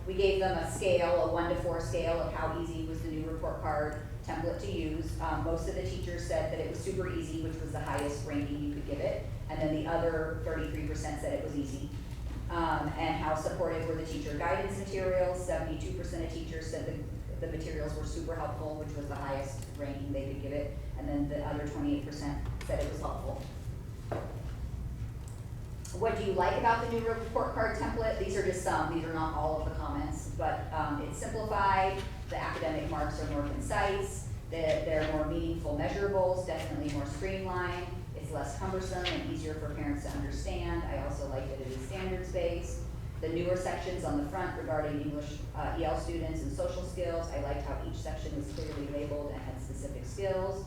we gave them a scale, a 1 to 4 scale of how easy was the new report card template to use. Most of the teachers said that it was super easy, which was the highest ranking you could give it. And then the other 33% said it was easy. And how supportive were the teacher guidance materials. 72% of teachers said the materials were super helpful, which was the highest ranking they could give it. And then the other 28% said it was helpful. What do you like about the new report card template? These are just some, these are not all of the comments, but it's simplified, the academic marks are more concise, they're more meaningful measurables, definitely more streamlined, it's less cumbersome and easier for parents to understand. I also like that it is standards-based. The newer sections on the front regarding English EL students and social skills, I liked how each section was clearly labeled and had specific skills.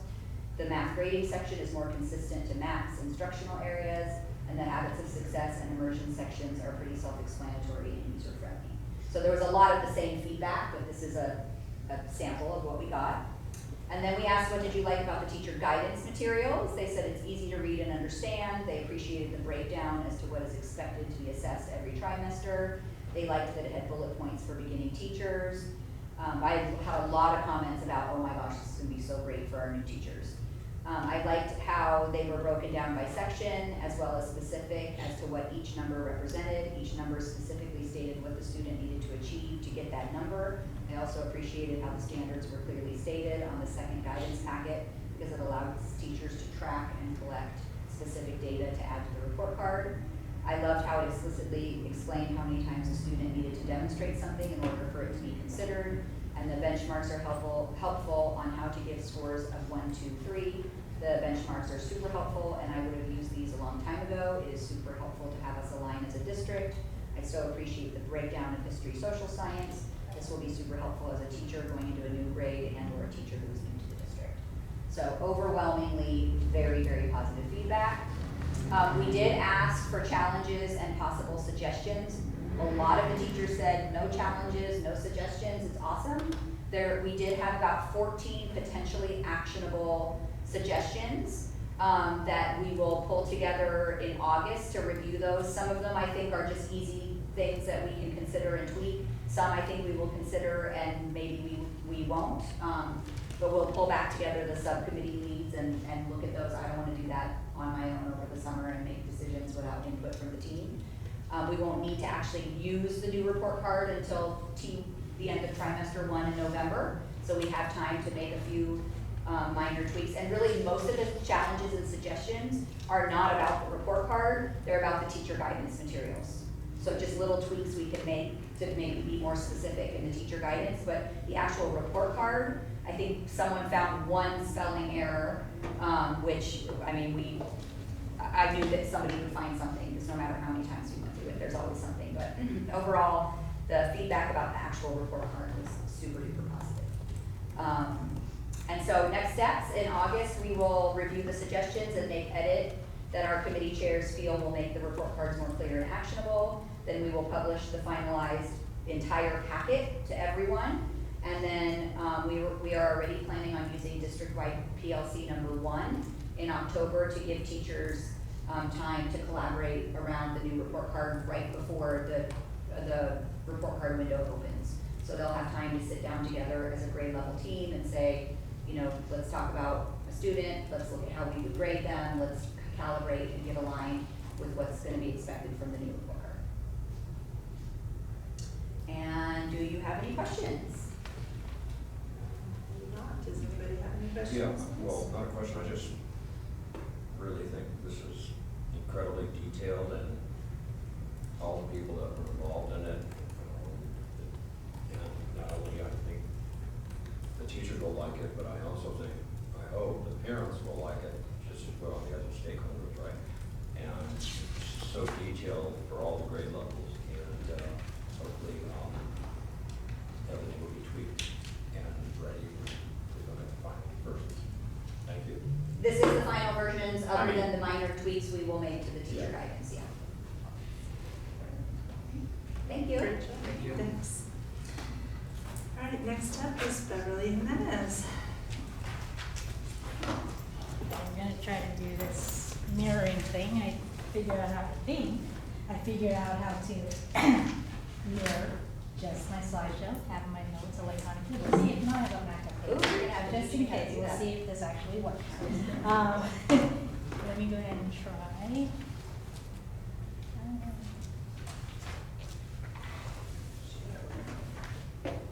The math grading section is more consistent to math's instructional areas, and the habits of success and immersion sections are pretty self-explanatory and user-friendly. So there was a lot of the same feedback, but this is a sample of what we got. And then we asked, what did you like about the teacher guidance materials? They said it's easy to read and understand. They appreciated the breakdown as to what is expected to be assessed every trimester. They liked that it had bullet points for beginning teachers. I had a lot of comments about, oh my gosh, this is gonna be so great for our new teachers. I liked how they were broken down by section as well as specific as to what each number represented. Each number specifically stated what the student needed to achieve to get that number. I also appreciated how the standards were clearly stated on the second guidance packet because it allowed teachers to track and collect specific data to add to the report card. I loved how it explicitly explained how many times a student needed to demonstrate something in order for it to be considered. And the benchmarks are helpful on how to give scores of 1, 2, 3. The benchmarks are super helpful, and I would have used these a long time ago. It is super helpful to have us align as a district. I so appreciate the breakdown of history, social science. This will be super helpful as a teacher going into a new grade and or a teacher who is new to the district. So overwhelmingly, very, very positive feedback. We did ask for challenges and possible suggestions. A lot of the teachers said no challenges, no suggestions, it's awesome. We did have about 14 potentially actionable suggestions that we will pull together in August to review those. Some of them I think are just easy things that we can consider and tweak. Some I think we will consider and maybe we won't. But we'll pull back together the subcommittee leads and look at those. I don't want to do that on my own over the summer and make decisions without input from the team. We won't need to actually use the new report card until the end of trimester 1 in November. So we have time to make a few minor tweaks. And really most of the challenges and suggestions are not about the report card, they're about the teacher guidance materials. So just little tweaks we could make to maybe be more specific in the teacher guidance, but the actual report card, I think someone found one spelling error, which, I mean, I knew that somebody would find something, because no matter how many times we went through it, there's always something, but overall, the feedback about the actual report card was super duper positive. And so next steps, in August, we will review the suggestions and make edit that our committee chairs feel will make the report cards more clear and actionable. Then we will publish the finalized entire packet to everyone. And then we are already planning on using district-wide PLC number 1 in October to give teachers time to collaborate around the new report card right before the report card window opens. So they'll have time to sit down together as a grade level team and say, you know, let's talk about a student, let's look at how we would grade them, let's calibrate and get aligned with what's going to be expected from the new report card. And do you have any questions? Not, does anybody have any questions? Yeah, well, not a question, I just really think this is incredibly detailed, and all the people that were involved in it, and not only I think the teachers will like it, but I also think, I hope the parents will like it, just as well, the other stakeholders, right? And it's so detailed for all the grade levels, and hopefully everything will be tweaked and ready for the final version. Thank you. This is the final versions, other mean- than the minor tweaks we will make to the teacher Yeah. guidance, yeah. Thank you. Great job. Thank you. Thanks. All right, next up is Beverly Jimenez. I'm gonna try to do this mirroring thing. I figured out how to mirror just my slideshow, have my notes electronically. We'll see if not, I have a backup Ooh, page. you're gonna have to Just teach in me how to case, do we'll that. see if this actually works. Let me go ahead and try.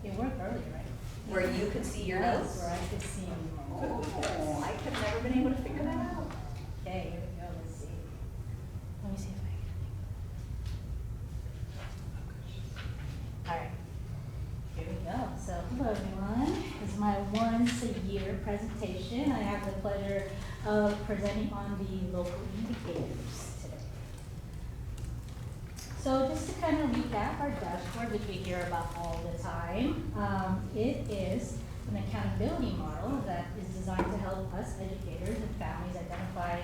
It worked earlier, right? Where you could see your Yes, notes? where I could see them. Oh, I have never been able to figure that out. Okay, here we go, let's see. Let me see if I can. All right, here we go. So, hello everyone. This is my once a year presentation. I have the pleasure of presenting on the local indicators today. So just to kind of recap our dashboard, which we hear about all the time, it is an accountability model that is designed to help us educators and families identify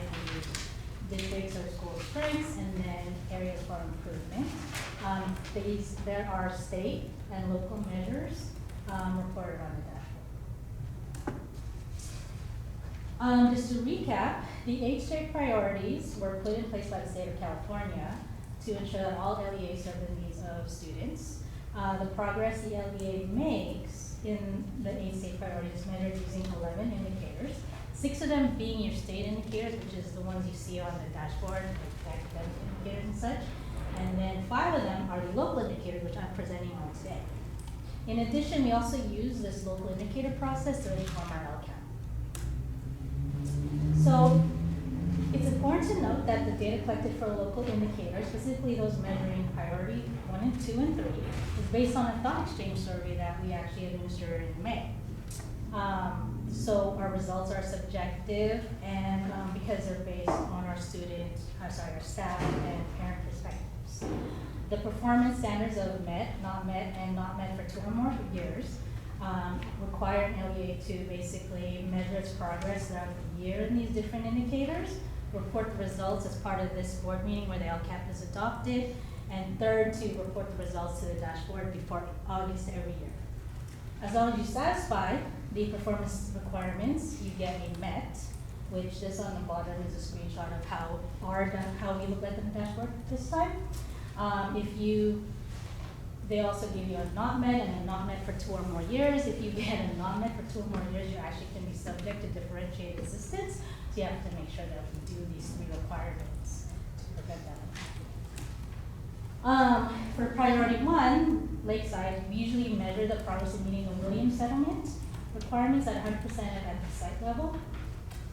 the districts or school strengths and then areas for improvement. There are state and local measures reported on the dashboard. Just to recap, the 8 straight priorities were put in place by the state of California to ensure that all LEAs serve the needs of students. The progress the LEA makes in the 8 state priorities is measured using 11 indicators, 6 of them being your state indicators, which is the ones you see on the dashboard, like academic indicators and such, and then 5 of them are the local indicators, which I'm presenting on today. In addition, we also use this local indicator process to inform our LCAP. So, it's important to note that the data collected for local indicators, specifically those measuring priority 1 and 2 and 3, is based on a thought exchange survey that we actually administered in May. So our results are subjective and because they're based on our staff and parent perspectives. The performance standards of met, not met, and not met for 2 or more years require an LEA to basically measure its progress throughout the year in these different indicators, report the results as part of this board meeting where the LCAP is adopted, and third, to report the results to the dashboard before August every year. As long as you satisfy the performance requirements, you get a MET, which this on the bottom is a screenshot of how we look like in the dashboard this time. They also give you a not met and a not met for 2 or more years. If you get a not met for 2 or more years, you actually can be subject to differentiated assistance. So you have to make sure that we do these 3 requirements to prevent that. For priority 1, Lakeside, we usually measure the progress in meeting the Williams settlement requirements at 100% at the site level.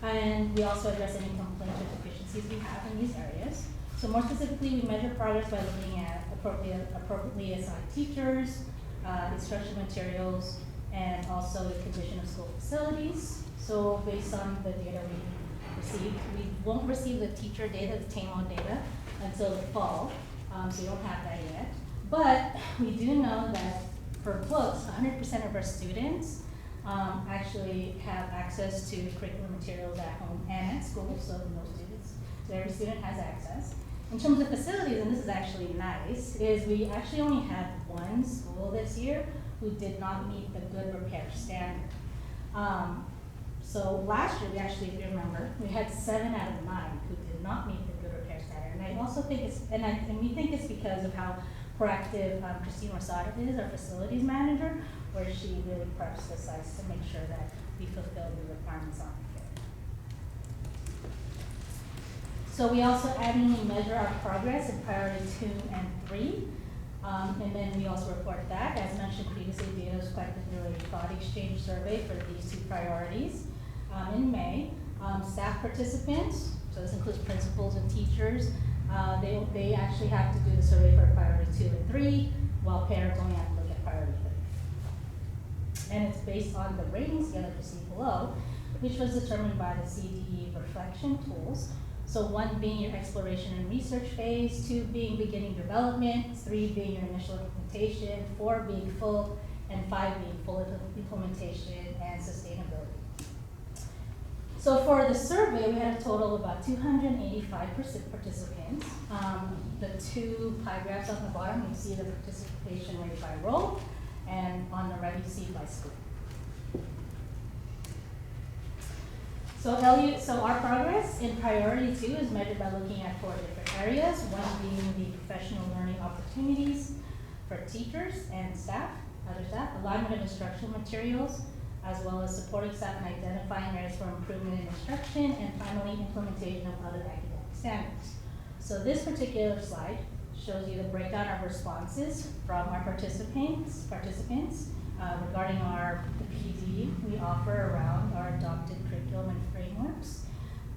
And we also address any complaints or deficiencies we have in these areas. So more specifically, we measure progress by looking at appropriately assigned teachers, instruction materials, and also the condition of school facilities. So based on the data we received, we won't receive the teacher data, the TAMO data, until the fall, so we don't have that yet. But we do know that for books, 100% of our students actually have access to curriculum materials at home and at school, so every student has access. In terms of facilities, and this is actually nice, is we actually only had one school this year who did not meet the good repair standard. So last year, we actually, if you remember, we had 7 out of 9 who did not meet the good repair standard. And I also think it's, and we think it's because of how proactive Christine Rosado is, our facilities manager, where she really preps the sites to make sure that we fulfill the requirements on it. So we also annually measure our progress in priority 2 and 3. And then we also report that, as mentioned previously, data was collected through a thought exchange survey for these 2 priorities in May. Staff participants, so this includes principals and teachers, they actually have to do the survey for priority 2 and 3, while parents only have to look at priority 3. And it's based on the rating scale that you see below, which was determined by the CDE reflection tools. So 1 being your exploration and research phase, 2 being beginning development, 3 being your initial implementation, 4 being full, and 5 being full implementation and sustainability. So for the survey, we had a total of about 285 participants. The 2 pie graphs on the bottom, you see the participation rate by role, and on the right, you see by school. So our progress in priority 2 is measured by looking at 4 different areas, 1 being the professional learning opportunities for teachers and staff, other staff, alignment of instructional materials, as well as supporting staff and identifying areas for improvement in instruction, and finally, implementation of other academic standards. So this particular slide shows you the breakdown of responses from our participants regarding the PD we offer around our adopted curriculum and frameworks.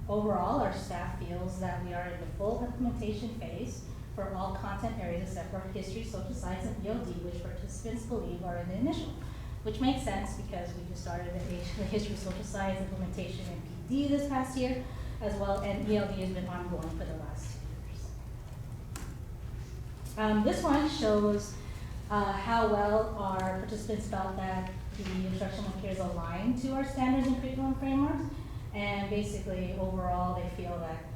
Overall, our staff feels that we are in the full implementation phase for all content areas except for history, social science, and ELD, which participants believe are in the initial, which makes sense because we just started the history, social science implementation in PD this past year, as well, and ELD has been ongoing for the last 2 years. This one shows how well our participants felt that the instructional materials align to our standards and curriculum frameworks, and basically overall they feel that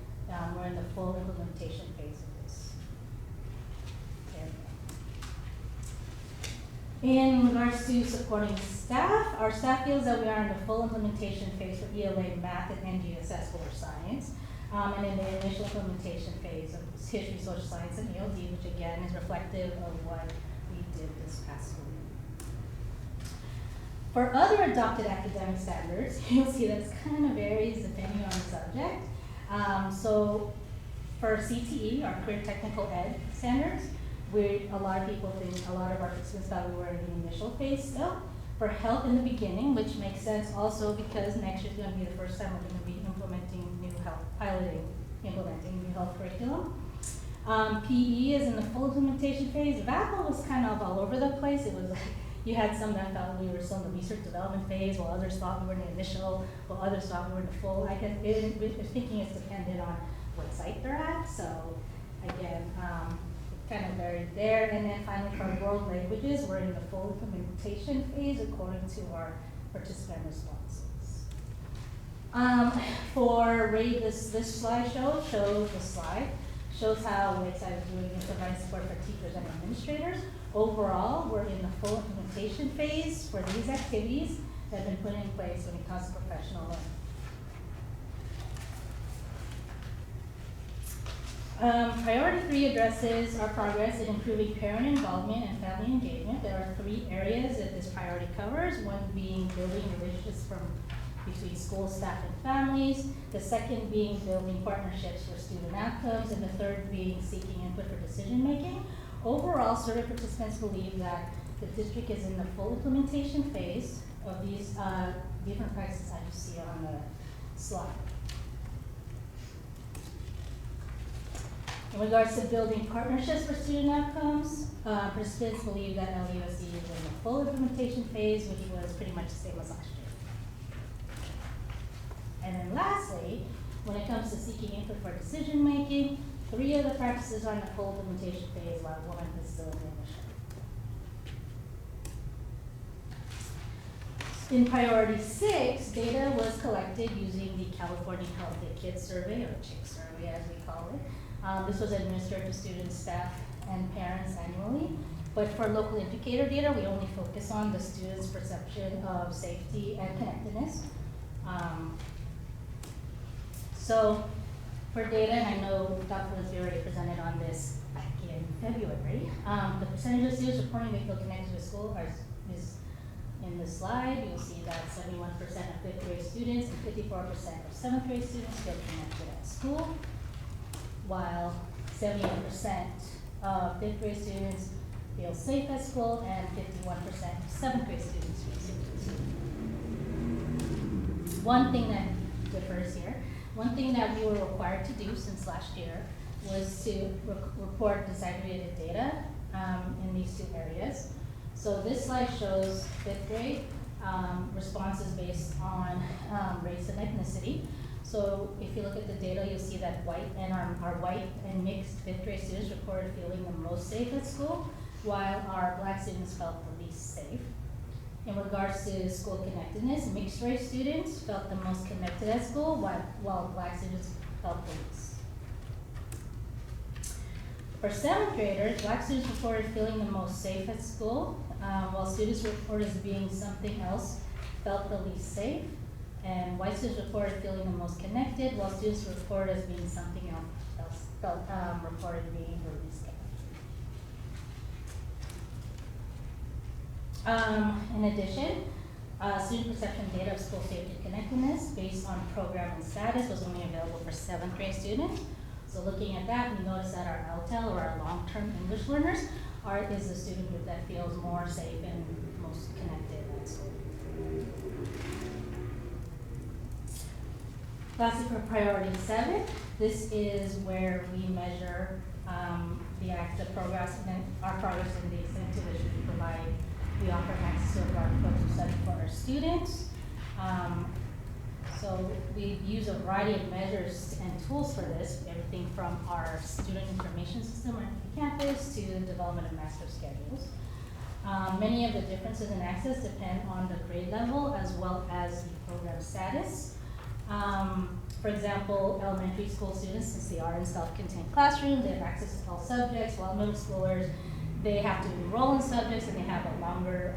we're in the full implementation phase of this. In regards to supporting staff, our staff feels that we are in the full implementation phase for ELA, math, and NGSS for science, and in the initial implementation phase of history, social science, and ELD, which again is reflective of what we did this past school year. For other adopted academic standards, you'll see that it kind of varies depending on the subject. So for CTE, our career technical ed standards, a lot of people think, a lot of our participants thought we were in the initial phase still. For health in the beginning, which makes sense also because next year is going to be the first time we're going to be implementing new health curriculum. PE is in the full implementation phase. VAPA was kind of all over the place. It was like, you had some that thought we were still in the research development phase, while others thought we were in the initial, while others thought we were in the full. I guess thinking it's dependent on what site they're at. So again, kind of varied there. And then finally, for world languages, we're in the full implementation phase according to our participant responses. For Ray, this slideshow shows how we're excited to doing providing support for teachers and administrators. Overall, we're in the full implementation phase for these activities that have been put in place when it comes to professional learning. Priority 3 addresses our progress in improving parent involvement and family engagement. There are 3 areas that this priority covers, one being building relationships between school, staff, and families, the second being building partnerships for student outcomes, and the third being seeking input for decision making. Overall, survey participants believe that the district is in the full implementation phase of these different practices that you see on the slide. In regards to building partnerships for student outcomes, participants believe that LUSD is in the full implementation phase, which was pretty much the same as last year. And then lastly, when it comes to seeking input for decision making, 3 of the practices are in the full implementation phase, while 1 is still in the initial. In priority 6, data was collected using the California Healthy Kids Survey, or CHIC survey as we call it. This was administered to students, staff, and parents annually. But for local indicator data, we only focus on the students' perception of safety and connectedness. So for data, and I know Dr. Lisby already presented on this back in February, the percentage of students reporting they feel connected to school is in this slide. You'll see that 71% of 5th grade students and 54% of 7th grade students feel connected at school, while 78% of 5th grade students feel safe at school and 51% of 7th grade students feel safe at school. One thing that differs here, one thing that we were required to do since last year was to report disaggregated data in these 2 areas. So this slide shows 5th grade responses based on race and ethnicity. So if you look at the data, you'll see that white and our white and mixed 5th grade students reported feeling the most safe at school, while our Black students felt the least safe. In regards to school connectedness, mixed race students felt the most connected at school, while Black students felt the least. For 7th graders, Black students reported feeling the most safe at school, while students reported as being something else felt the least safe. And white students reported feeling the most connected, while students reported as being something else reported being the least connected. In addition, student perception data of school safety and connectedness based on program and status was only available for 7th grade students. So looking at that, we notice that our LTEL, or our long-term English learners, is the student group that feels more safe and most connected at school. Lastly, for priority 7, this is where we measure the progress and our progress in the extent to which we provide. We offer access to a broad approach of study for our students. So we use a variety of measures and tools for this, everything from our student information system on campus to the development of master schedules. Many of the differences in access depend on the grade level as well as the program status. For example, elementary school students, since they are in self-contained classrooms, they have access to all subjects, while middle schoolers, they have to enroll in subjects and they have a longer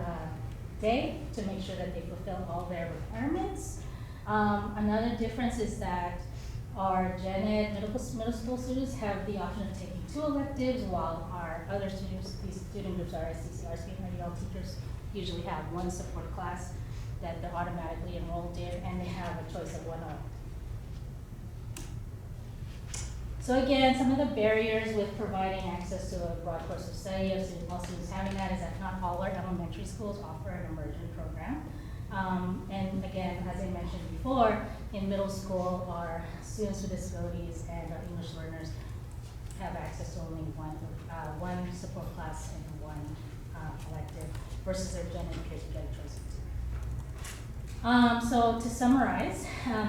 day to make sure that they fulfill all their requirements. Another difference is that our gen ed middle school students have the option of taking 2 electives, while our other students, these student groups, our SCCR student IEL teachers, usually have 1 support class that they're automatically enrolled in, and they have a choice of 1 elective. So again, some of the barriers with providing access to a broad course of study of all students having that is that not all our elementary schools offer an immersion program. And again, as I mentioned before, in middle school, our students with disabilities and our English learners have access to only one support class and 1 elective, versus their gen ed peers who get a choice of 2. So to summarize,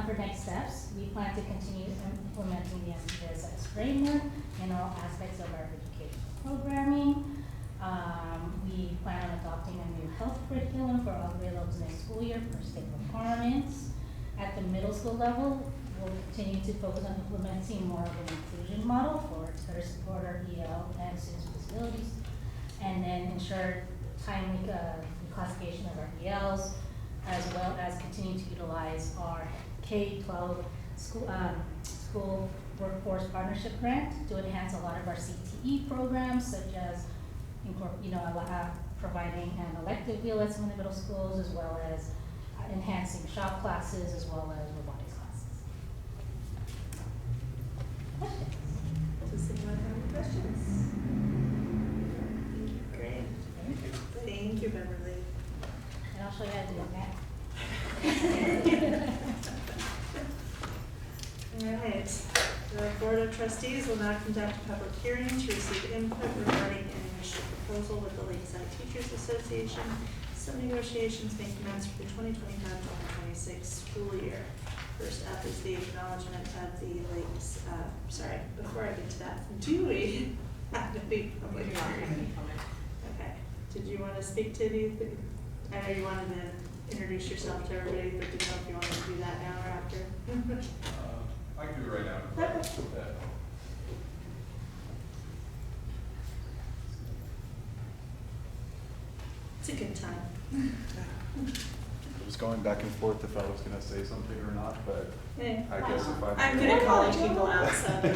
for next steps, we plan to continue implementing the SPSS framework in all aspects of our educational programming. We plan on adopting a new health curriculum for all grade levels next school year for state requirements. At the middle school level, we'll continue to focus on implementing more of an inclusion model for better support our EL and students with disabilities, and then ensure timely classification of our ELs, as well as continue to utilize our K-12 school workforce partnership grant to enhance a lot of our CTE programs, such as providing an elective deal at some of the middle schools, as well as enhancing shop classes, as well as robotics classes. Questions? Does anyone have any questions? Great. Thank you, Beverly. And I'll show you how to do that. All right. The Board of Trustees will now conduct a public hearing to receive input regarding an initial proposal with the Lakeside Teachers Association. Some negotiations may commence for the 2025-2026 school year. First up is the acknowledgement of the Lakes, before I get to that, do we have any public hearing? Okay, did you want to speak to anything? I know you wanted to introduce yourself to everybody, but didn't know if you wanted to do that now or after. I can do it right now. Okay. It's a good time. I was going back and forth if I was gonna say something or not, but Hey. I guess if I'm good at calling people out, so there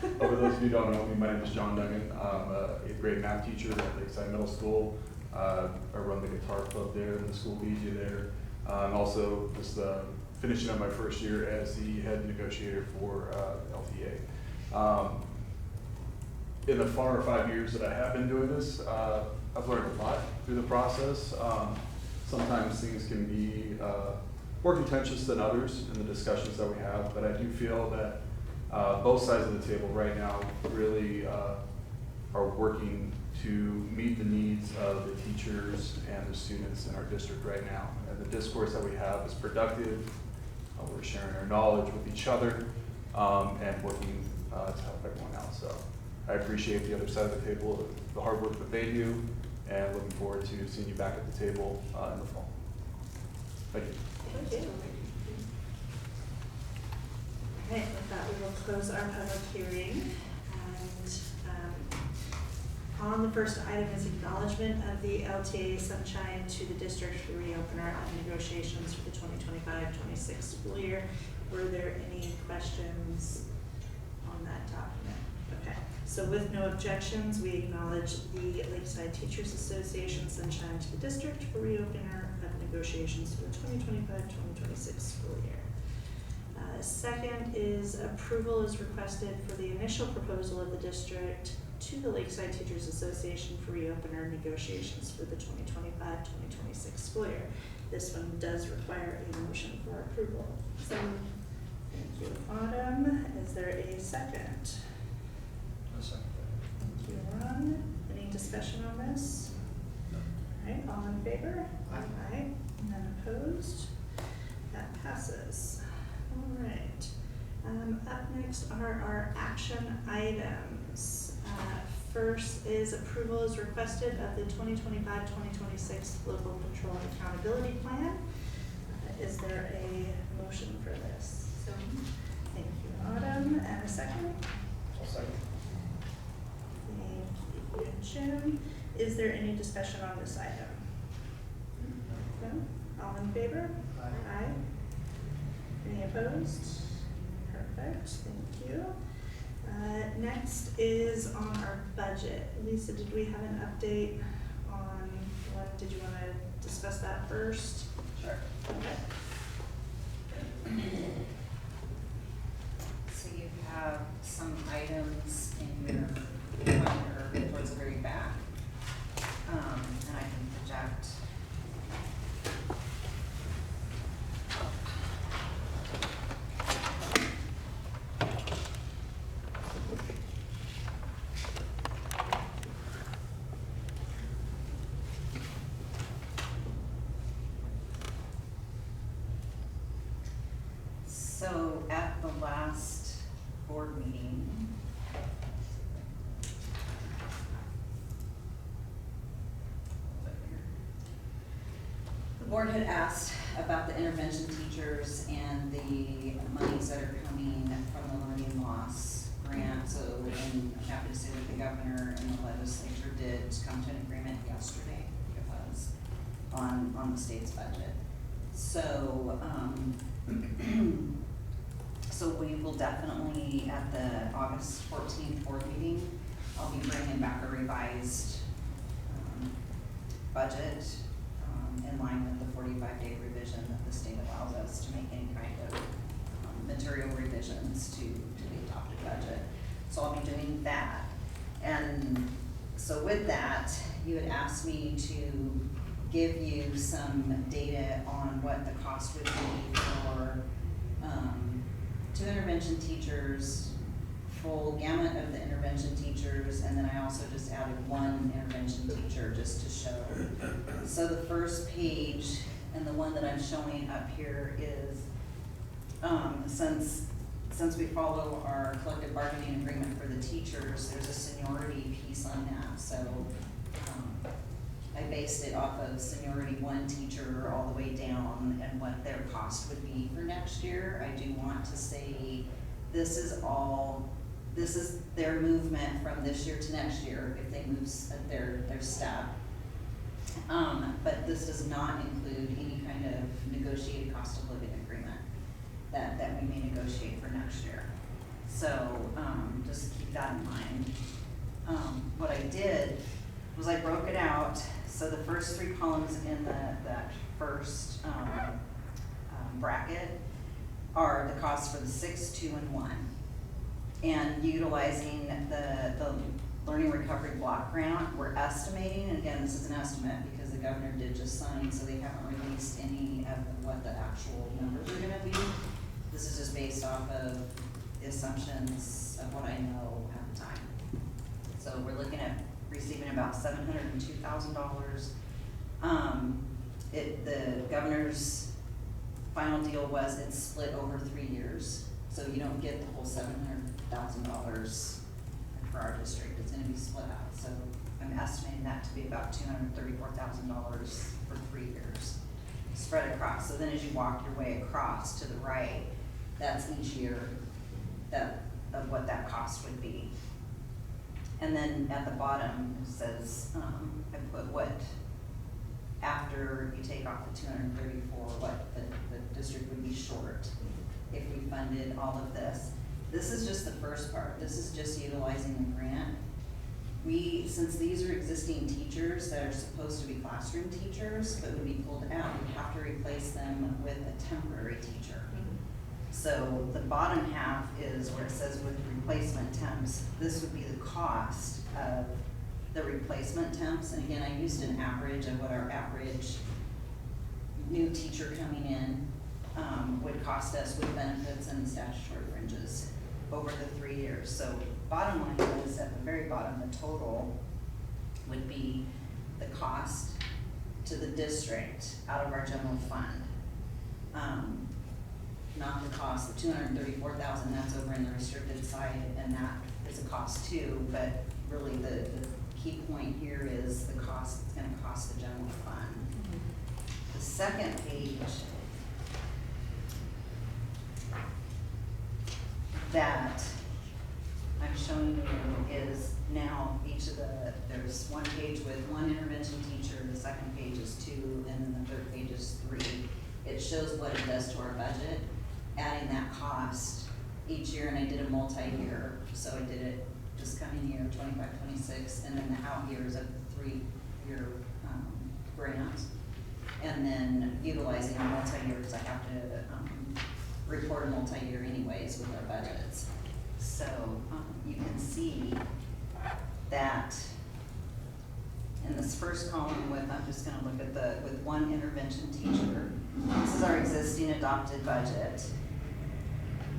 we go. For those of you who don't know me, my name is John Duggan. I'm a 8th grade math teacher at Lakeside Middle School. I run the guitar club there and the school DJ there. I'm also just finishing up my first year as the head negotiator for LTA. In the 4 or 5 years that I have been doing this, I've learned a lot through the process. Sometimes things can be more contentious than others in the discussions that we have, but I do feel that both sides of the table right now really are working to meet the needs of the teachers and the students in our district right now. And the discourse that we have is productive. We're sharing our knowledge with each other and working to help everyone out. So I appreciate the other side of the table, the hard work that they do, and looking forward to seeing you back at the table in the fall. Thank you. Thank you. All right, with that, we will close our public hearing. And on the first item is acknowledgement of the LTA Sunshine to the district for reopener and negotiations for the 2025-26 school year. Were there any questions on that document? Okay, so with no objections, we acknowledge the Lakeside Teachers Association Sunshine to the district for reopener of negotiations for the 2025-2026 school year. Second is approval is requested for the initial proposal of the district to the Lakeside Teachers Association for reopener negotiations for the 2025-2026 school year. This one does require a motion for approval. So, thank you, Autumn. Is there a second? A second. Thank you, Ron. Any discussion on this? No. All right, all in favor? Aye. Aye. None opposed? That passes. All right. Up next are our action items. First is approval is requested of the 2025-2026 Local Control and Accountability Plan. Is there a motion for this? So, Thank you, Autumn. And a second? I'll second. Thank you, Jim. Is there any discussion on this item? No? All in favor? Aye. Aye. Any opposed? Perfect, thank you. Next is on our budget. Lisa, did we have an update on what, did you want to discuss that first? Sure. Okay. So you have some items in your binder towards the very back. And I can project. So at the last board meeting, the board had asked about the intervention teachers and the monies that are coming from the learning loss grant. So, and I'm happy to say that the governor and the legislature did come to an agreement yesterday, it was, on the state's budget. So, so we will definitely, at the August 14th board meeting, I'll be bringing back a revised budget in line with the 45-day revision that the state allows us to make any kind of material revisions to the adopted budget. So I'll be doing that. And so with that, you had asked me to give you some data on what the cost would be for 2 intervention teachers full gamut of the intervention teachers, and then I also just added one intervention teacher just to show. So the first page, and the one that I'm showing up here is, since we follow our collective bargaining agreement for the teachers, there's a seniority piece on that, so, I based it off of seniority 1 teacher all the way down and what their cost would be for next year. I do want to say, this is their movement from this year to next year, if they move their step. But this does not include any kind of negotiated cost of living agreement that we may negotiate for next year. So, just keep that in mind. What I did was I broke it out, so the first 3 columns in that first bracket are the costs for the 6, 2, and 1. And utilizing the Learning Recovery Block Grant, we're estimating, and again, this is an estimate because the governor did just sign, so they haven't released any of what the actual numbers are gonna be. This is just based off of the assumptions of what I know at the time. So we're looking at receiving about $702,000. The governor's final deal was it's split over 3 years, so you don't get the whole $700,000 for our district. It's gonna be split out. So I'm estimating that to be about $234,000 for 3 years, spread across. So then as you walk your way across to the right, that's each year of what that cost would be. And then at the bottom, it says, I put what, after you take off the 234, what the district would be short if we funded all of this. This is just the first part. This is just utilizing the grant. Since these are existing teachers that are supposed to be classroom teachers, but would be pulled out, we have to replace them with a temporary teacher. So the bottom half is where it says with replacement temps, this would be the cost of the replacement temps. And again, I used an average of what our average new teacher coming in would cost us with benefits and statutory fringes over the 3 years. So bottom line is at the very bottom, the total would be the cost to the district out of our general fund. Not the cost, the $234,000, that's over in the restricted side, and that is a cost too, but really the key point here is the cost it's gonna cost the general fund. The second page that I'm showing you is now there's one page with one intervention teacher, the second page is 2, and then the third page is 3. It shows what it does to our budget, adding that cost each year, and I did a multi-year, so I did it this coming year, 25, 26, and then the out years of the 3-year grant, and then utilizing a multi-year because I have to report a multi-year anyways with our budgets. So you can see that in this first column I'm just gonna look at with one intervention teacher. This is our existing adopted budget.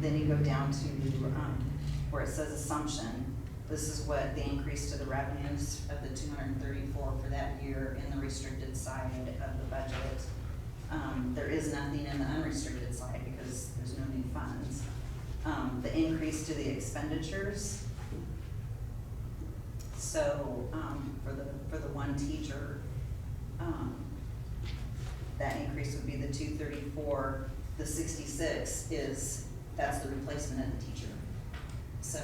Then you go down to where it says assumption. This is what the increase to the revenues of the 234 for that year in the restricted side of the budget. There is nothing in the unrestricted side because there's no new funds. The increase to the expenditures. So for the one teacher, that increase would be the 234. The 66 that's the replacement of the teacher. So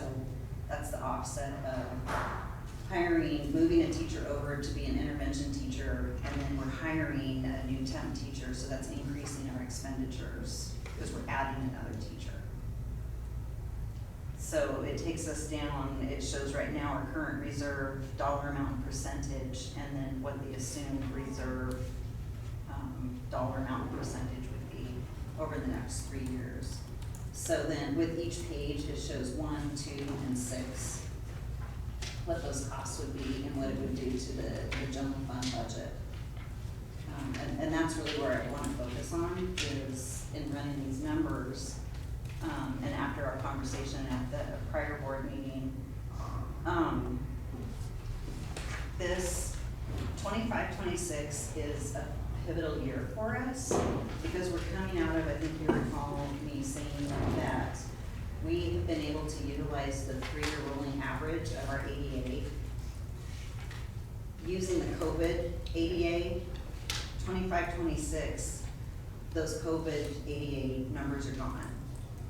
that's the offset of moving a teacher over to be an intervention teacher, and then we're hiring a new temp teacher, so that's increasing our expenditures because we're adding another teacher. So it takes us down, it shows right now our current reserve, dollar amount and percentage, and then what the assumed reserve dollar amount and percentage would be over the next 3 years. So then with each page, it shows 1, 2, and 6, what those costs would be and what it would do to the general fund budget. And that's really where I want to focus on, is in running these numbers. And after after our conversation at the prior board meeting, this 25-26 is a pivotal year for us because we're coming out of, I think you recall me saying that we have been able to utilize the 3-year rolling average of our ADA. Using the COVID ADA, 25-26, those COVID ADA numbers are gone.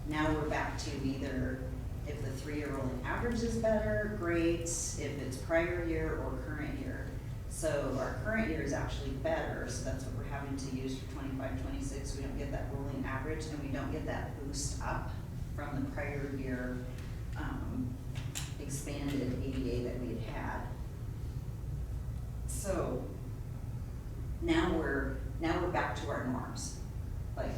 Now we're back to either if the 3-year rolling average is better, great, if it's prior year or current year. So our current year is actually better, so that's what we're having to use for 25-26. We don't get that rolling average and we don't get that boost up from the prior year expanded ADA that we had had. So now we're back to our norms. Like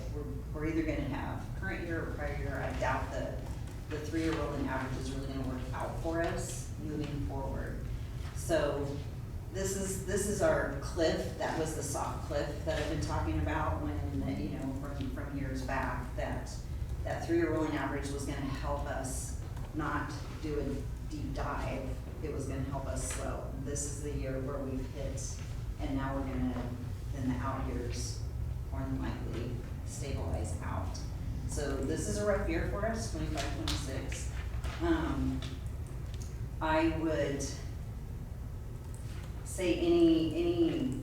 we're either gonna have current year or prior year. I doubt the 3-year rolling average is really gonna work out for us moving forward. So this is our cliff. That was the soft cliff that I've been talking about when, from years back, that 3-year rolling average was gonna help us not do a deep dive. It was gonna help us slow. This is the year where we've hit, and now we're gonna, in the out years, more than likely, stabilize out. So this is a rough year for us, 25-26. I would say any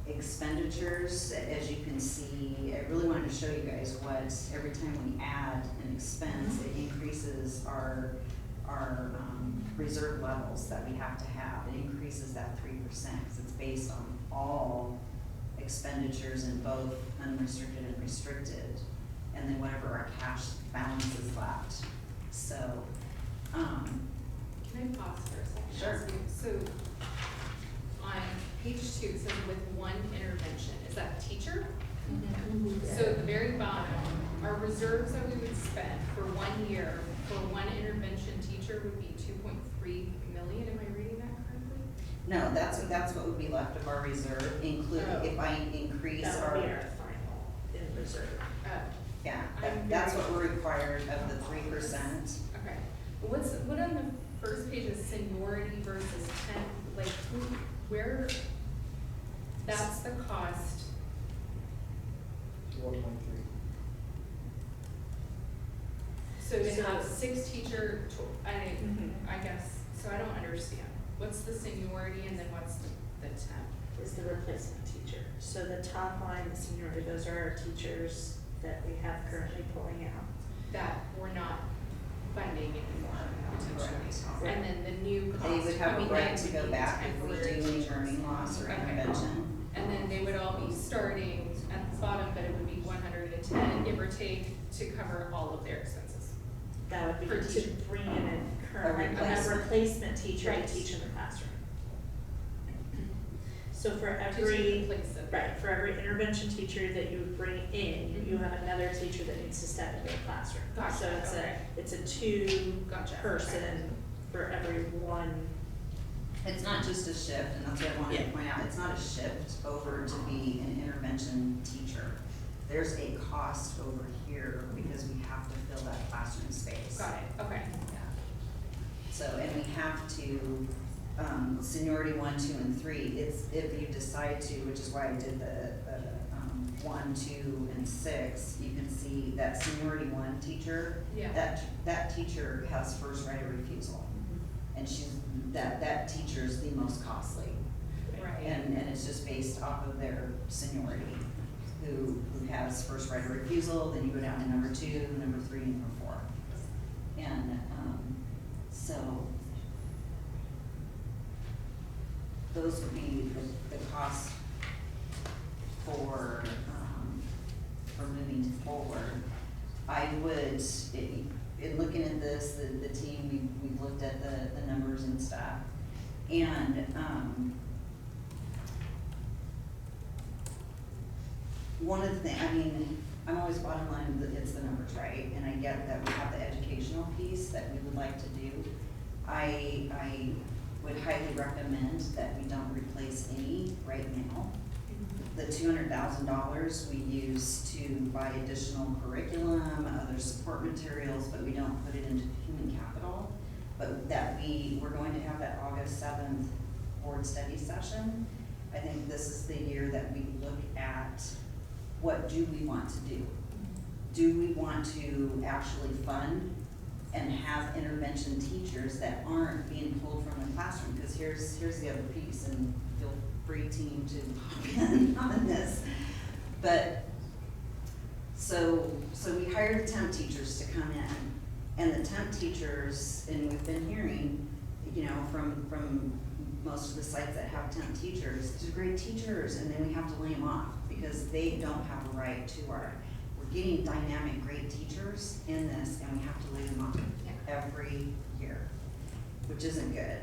expenditures, as you can see, I really wanted to show you guys what, every time we add an expense, it increases our reserve levels that we have to have. It increases that 3% because it's based on all expenditures in both unrestricted and restricted, and then whatever our cash balance is left. So, Can I pause for a second? Sure. Ask you? So on page 2, it says with one intervention, is that teacher? So at the very bottom, our reserves that we would spend for 1 year for one intervention teacher would be 2.3 million. Am I reading that correctly? no, that's what would be left of our reserve, including if I increase That our. would be our final in reserve. Yeah, I'm that's very- what we're required of the 3%. Okay. What on the first page is seniority versus temp? Like, where, that's the cost. 1.3. So to So- have 6 teacher, Mhm. I guess, so I don't understand. What's the seniority and then what's the temp? Is the replacement teacher. So the top line, the seniority, those are our teachers that we have currently pulling out. That we're not funding anymore potentially. Correct. And then the new cost. They would have coming a right in to would go be back if we temporary do any teachers. learning loss or Okay. intervention. And then they would all be starting at the bottom, but it would be 110, give or take, to cover all of their expenses. That would be Per to teacher. bring in a replacement. replacement teacher to Right. teach in the classroom. So for To every, replace it. right, for every intervention teacher that you would bring in, you have another teacher that needs to step into the classroom. Gotcha, So okay. it's a 2 Gotcha, person for every 1. It's not just a shift, and that's what I wanted to Yeah. point out, it's not a shift over to be an intervention teacher. There's a cost over here because we have to fill that classroom space. Got it, okay, yeah. So, and we have to, seniority 1, 2, and 3, it's if you decide to, which is why I did the 1, 2, and 6, you can see that seniority 1 teacher, Yeah. that teacher has first right of refusal. And that teacher's the most costly. Right. And it's just based off of their seniority, who has first right of refusal, then you go down to number 2, number 3, and number 4. And, so, those would be the cost for moving forward. I would, in looking at this, the team, we've looked at the numbers and stuff. And, one of the things, I mean, I'm always bottom line, it's the numbers, right? And I get that we have the educational piece that we would like to do. I would highly recommend that we don't replace any right now. the $200,000 we use to buy additional curriculum, other support materials, but we don't put it into human capital. But that we're going to have that August 7th board study session. I think this is the year that we look at what do we want to do? Do we want to actually fund and have intervention teachers that aren't being pulled from the classroom? Because here's the other piece, and feel free team to hop in on this. But so we hired temp teachers to come in, and the temp teachers, and we've been hearing, you know, from most of the sites that have temp teachers, these are great teachers, and then we have to lay them off because they don't have a right to our. We're getting dynamic, great teachers in this, and we have to lay them off every year, which isn't good.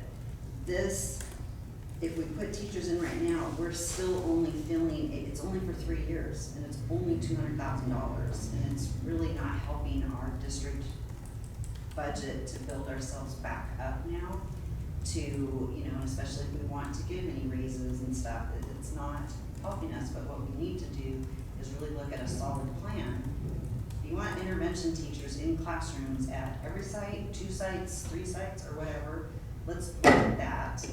This, if we put teachers in right now, we're still only filling, it's only for 3 years, and it's only $200,000, and it's really not helping our district budget to build ourselves back up now to, you know, especially if we want to give any raises and stuff, it's not helping us, but what we need to do is really look at a solid plan. If you want intervention teachers in classrooms at every site, 2 sites, 3 sites, or whatever, let's look at that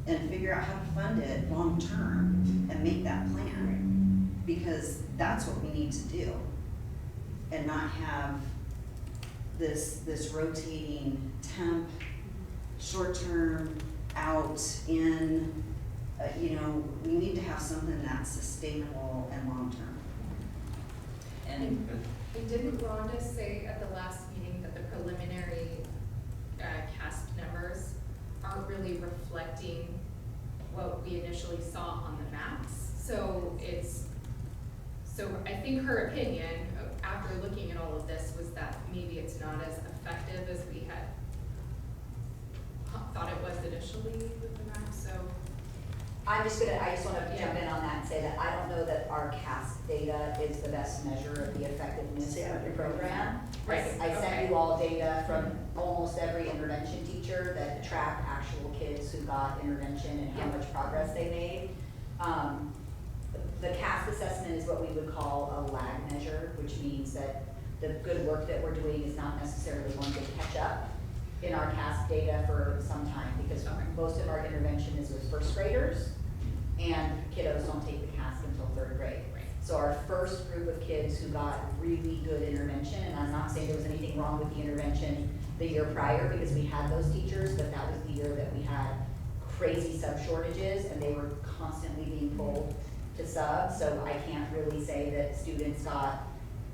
and figure out how to fund it long-term and make that plan. Because that's what we need to do. And not have this rotating temp, short-term, out, in, you know, we need to have something that's sustainable and long-term. And didn't Rhonda say at the last meeting that the preliminary CASP numbers aren't really reflecting what we initially saw on the maps? So I think her opinion, after looking at all of this, was that maybe it's not as effective as we had thought it was initially with the map, so. I just want to jump in on that and say that I don't know that our CAST data is the best measure of the effectiveness of the program. Right, I sent you all data from almost every intervention teacher that track actual kids who got intervention and how much progress they made. The CAST assessment is what we would call a lag measure, which means that the good work that we're doing is not necessarily going to catch up in our CAST data for some time, because most of our intervention is with first graders, and kiddos don't take the CAST until 3rd grade. Right. So our first group of kids who got really good intervention, and I'm not saying there was anything wrong with the intervention the year prior, because we had those teachers, but that was the year that we had crazy sub shortages, and they were constantly being pulled to sub, so I can't really say that students got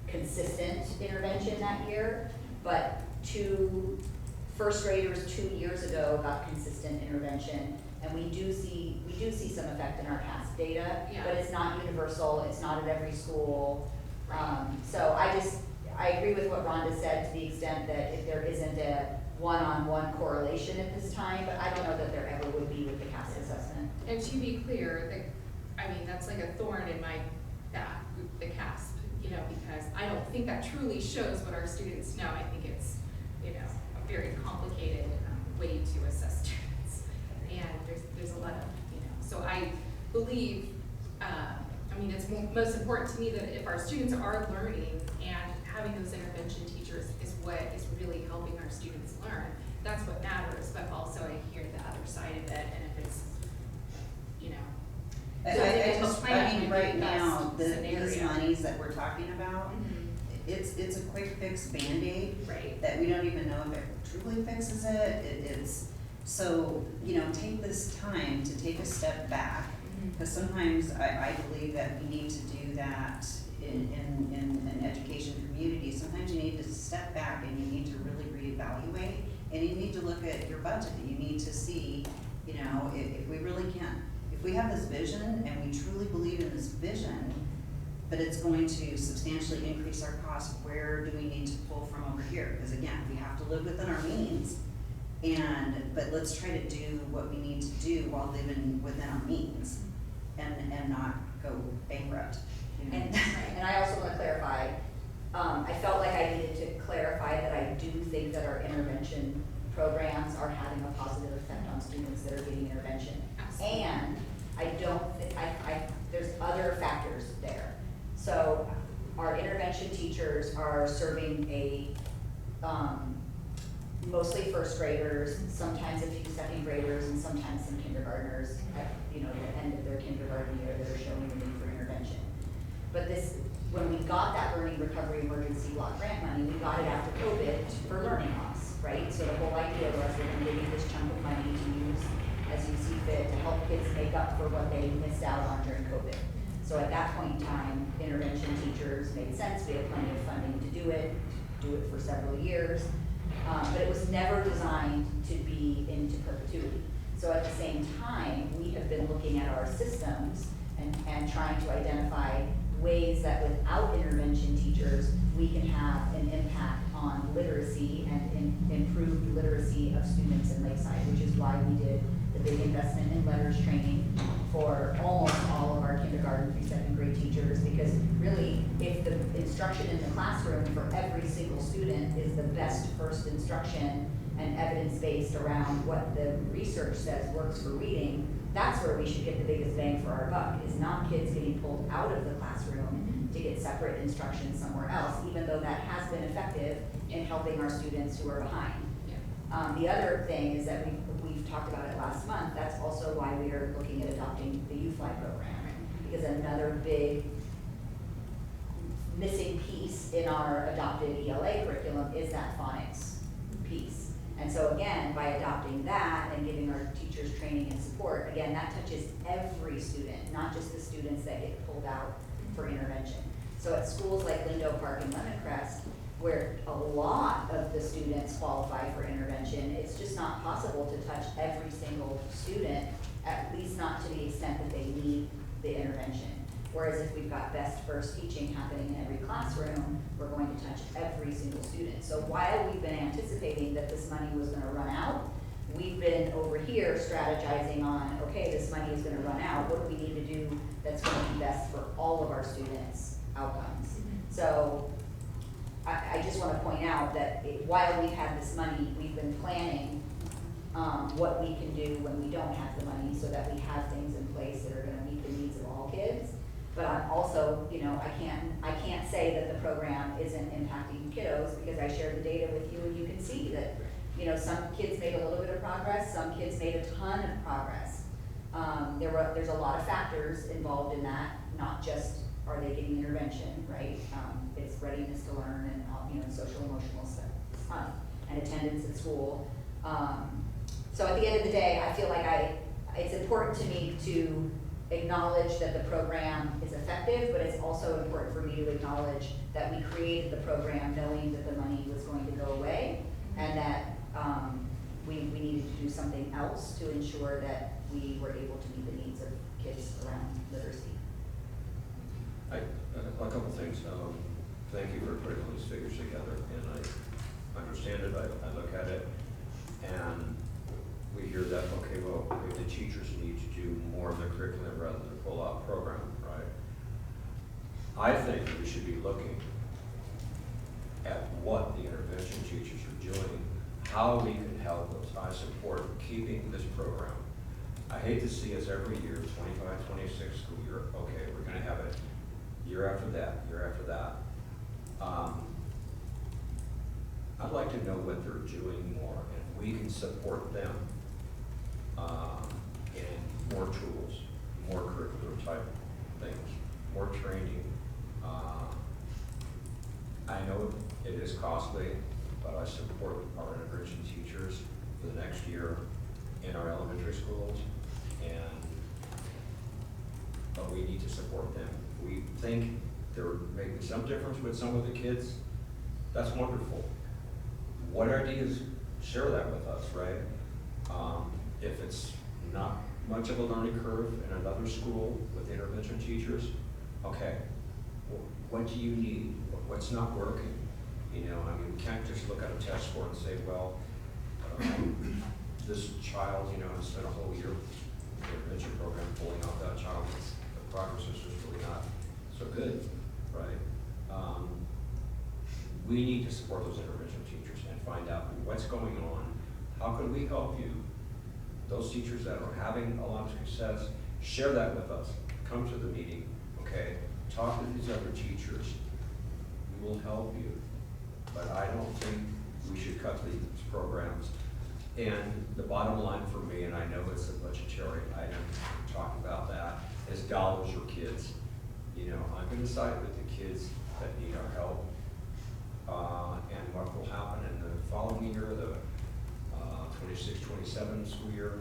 consistent intervention that year, but 2 first graders 2 years ago got consistent intervention, and we do see some effect in our CAST data, but it's not universal, it's not at every school. So I agree with what Rhonda said to the extent that if there isn't a one-on-one correlation at this time, but I don't know that there ever would be with the CAST assessment. And to be clear, that's like a thorn in my back, the CASP, you know, because I don't think that truly shows what our students know. I think it's, you know, a very complicated way to assess students. And there's a lot of, you know, so I believe, it's most important to me that if our students are learning and having those intervention teachers is what is really helping our students learn, that's what matters, but also I hear the other side of it, and if it's, you know. Right now, these monies that we're talking about, it's a quick fix Band-Aid. Right. That we don't even know if it truly fixes it. It's, so, you know, take this time to take a step back, because sometimes I believe that we need to do that in an education community. Sometimes you need to step back and you need to really reevaluate, and you need to look at your budget. You need to see, you know, if we really can't, if we have this vision and we truly believe in this vision, but it's going to substantially increase our costs, where do we need to pull from over here? Because again, we have to live within our means, but let's try to do what we need to do while living within our means, and not go bankrupt. You know? And I also want to clarify, I felt like I needed to clarify that I do think that our intervention programs are having a positive effect on students that are getting intervention. Absolutely. And I don't think, there's other are serving mostly first graders, sometimes a few second graders, and sometimes some kindergartners at, the end of their kindergarten year that are showing the need for intervention. But when we got that Learning Recovery Emergency Block Grant money, we got it after COVID for learning loss, right? So the whole idea was we're gonna give you this chunk of money to use as you see fit to help kids make up for what they missed out on during COVID. So at that point in time, intervention teachers made sense, we had plenty of funding to do it for several years. But it was never designed to be into perpetuity. So at the same time, we have been looking at our systems and trying to identify ways that without intervention teachers, we can have an impact on literacy and improved literacy of students in Lakeside, which is why we did the big investment in letters training for almost all of our kindergarten through second grade teachers, because really, if the instruction in the classroom for every single student is the best first instruction and evidence-based around what the research says works for reading, that's where we should get the biggest bang for our buck, is not kids getting pulled out of the classroom to get separate instruction somewhere else, even though that has been effective in helping our students who are behind. The other thing is that we've talked about it last month, that's also why we are looking at adopting the U-Fly program, because another big missing piece in our adopted ELA curriculum is that phonics piece. And so again, by adopting that and giving our teachers training and support, again, that touches every student, not just the students that get pulled out for intervention. So at schools like Lindo Park and Lemon Crest, where a lot of the students qualify for intervention, it's just not possible to touch every single student, at least not to the extent that they need the intervention. Whereas if we've got best first teaching happening in every classroom, we're going to touch every single student. So while we've been anticipating that this money was gonna run out, we've been over here strategizing on, okay, this money is gonna run out, what do we need to do that's gonna be best for all of our students' outcomes? So I just wanna point out that while we've had this money, we've been planning what we can do when we don't have the money, so that we have things in place that are gonna meet the needs of all kids. But I'm also, I can't say that the program isn't impacting kiddos, because I shared the data with you and you can see that, some kids made a little bit of progress, some kids made a ton of progress. There's a lot of factors involved in that, not just are they getting intervention, right? It's readiness to learn and, social emotional stuff, and attendance at school. So at the end of the day, I feel like it's important to me to acknowledge that the program is effective, but it's also important for me to acknowledge that we created the program knowing that the money was going to go away, and that we needed to do something else to ensure that we were able to meet the needs of kids around literacy. A couple things. Thank you for putting all these figures together, and I understand it, I look at it, and we hear that, okay, well, maybe the teachers need to do more of the curriculum rather than pull out program, right? I think we should be looking at what the intervention teachers are doing, how we can help us. I support keeping this program. I hate to see us every year, 25, 26 school year, okay, we're gonna have it year after that, year after that. I'd like to know what they're doing more, and we can support them in more tools, more curricular type things, more training. I know it is costly, but I support our intervention teachers for the next year in our elementary schools, but we need to support them. We think there may be some difference with some of the kids. That's wonderful. What ideas, share that with us, right? If it's not much of a learning curve in another school with intervention teachers, okay, well, what do you need? What's not working? We can't just look at a test score and say, well, this child, has spent a whole year in the intervention program pulling out that child. The progress is just really not so good, right? We need to support those intervention teachers and find out what's going on. How can we help you? Those teachers that are having a lot of success, share that with us. Come to the meeting, okay? Talk to these other teachers. We will help you. but I don't think we should cut these programs. And the bottom line for me, and I know it's a budgetary item, we're talking about that, is dollars or kids. You know, I'm gonna side with the kids that need our help. And what will happen in the following year, the 26-27 school year,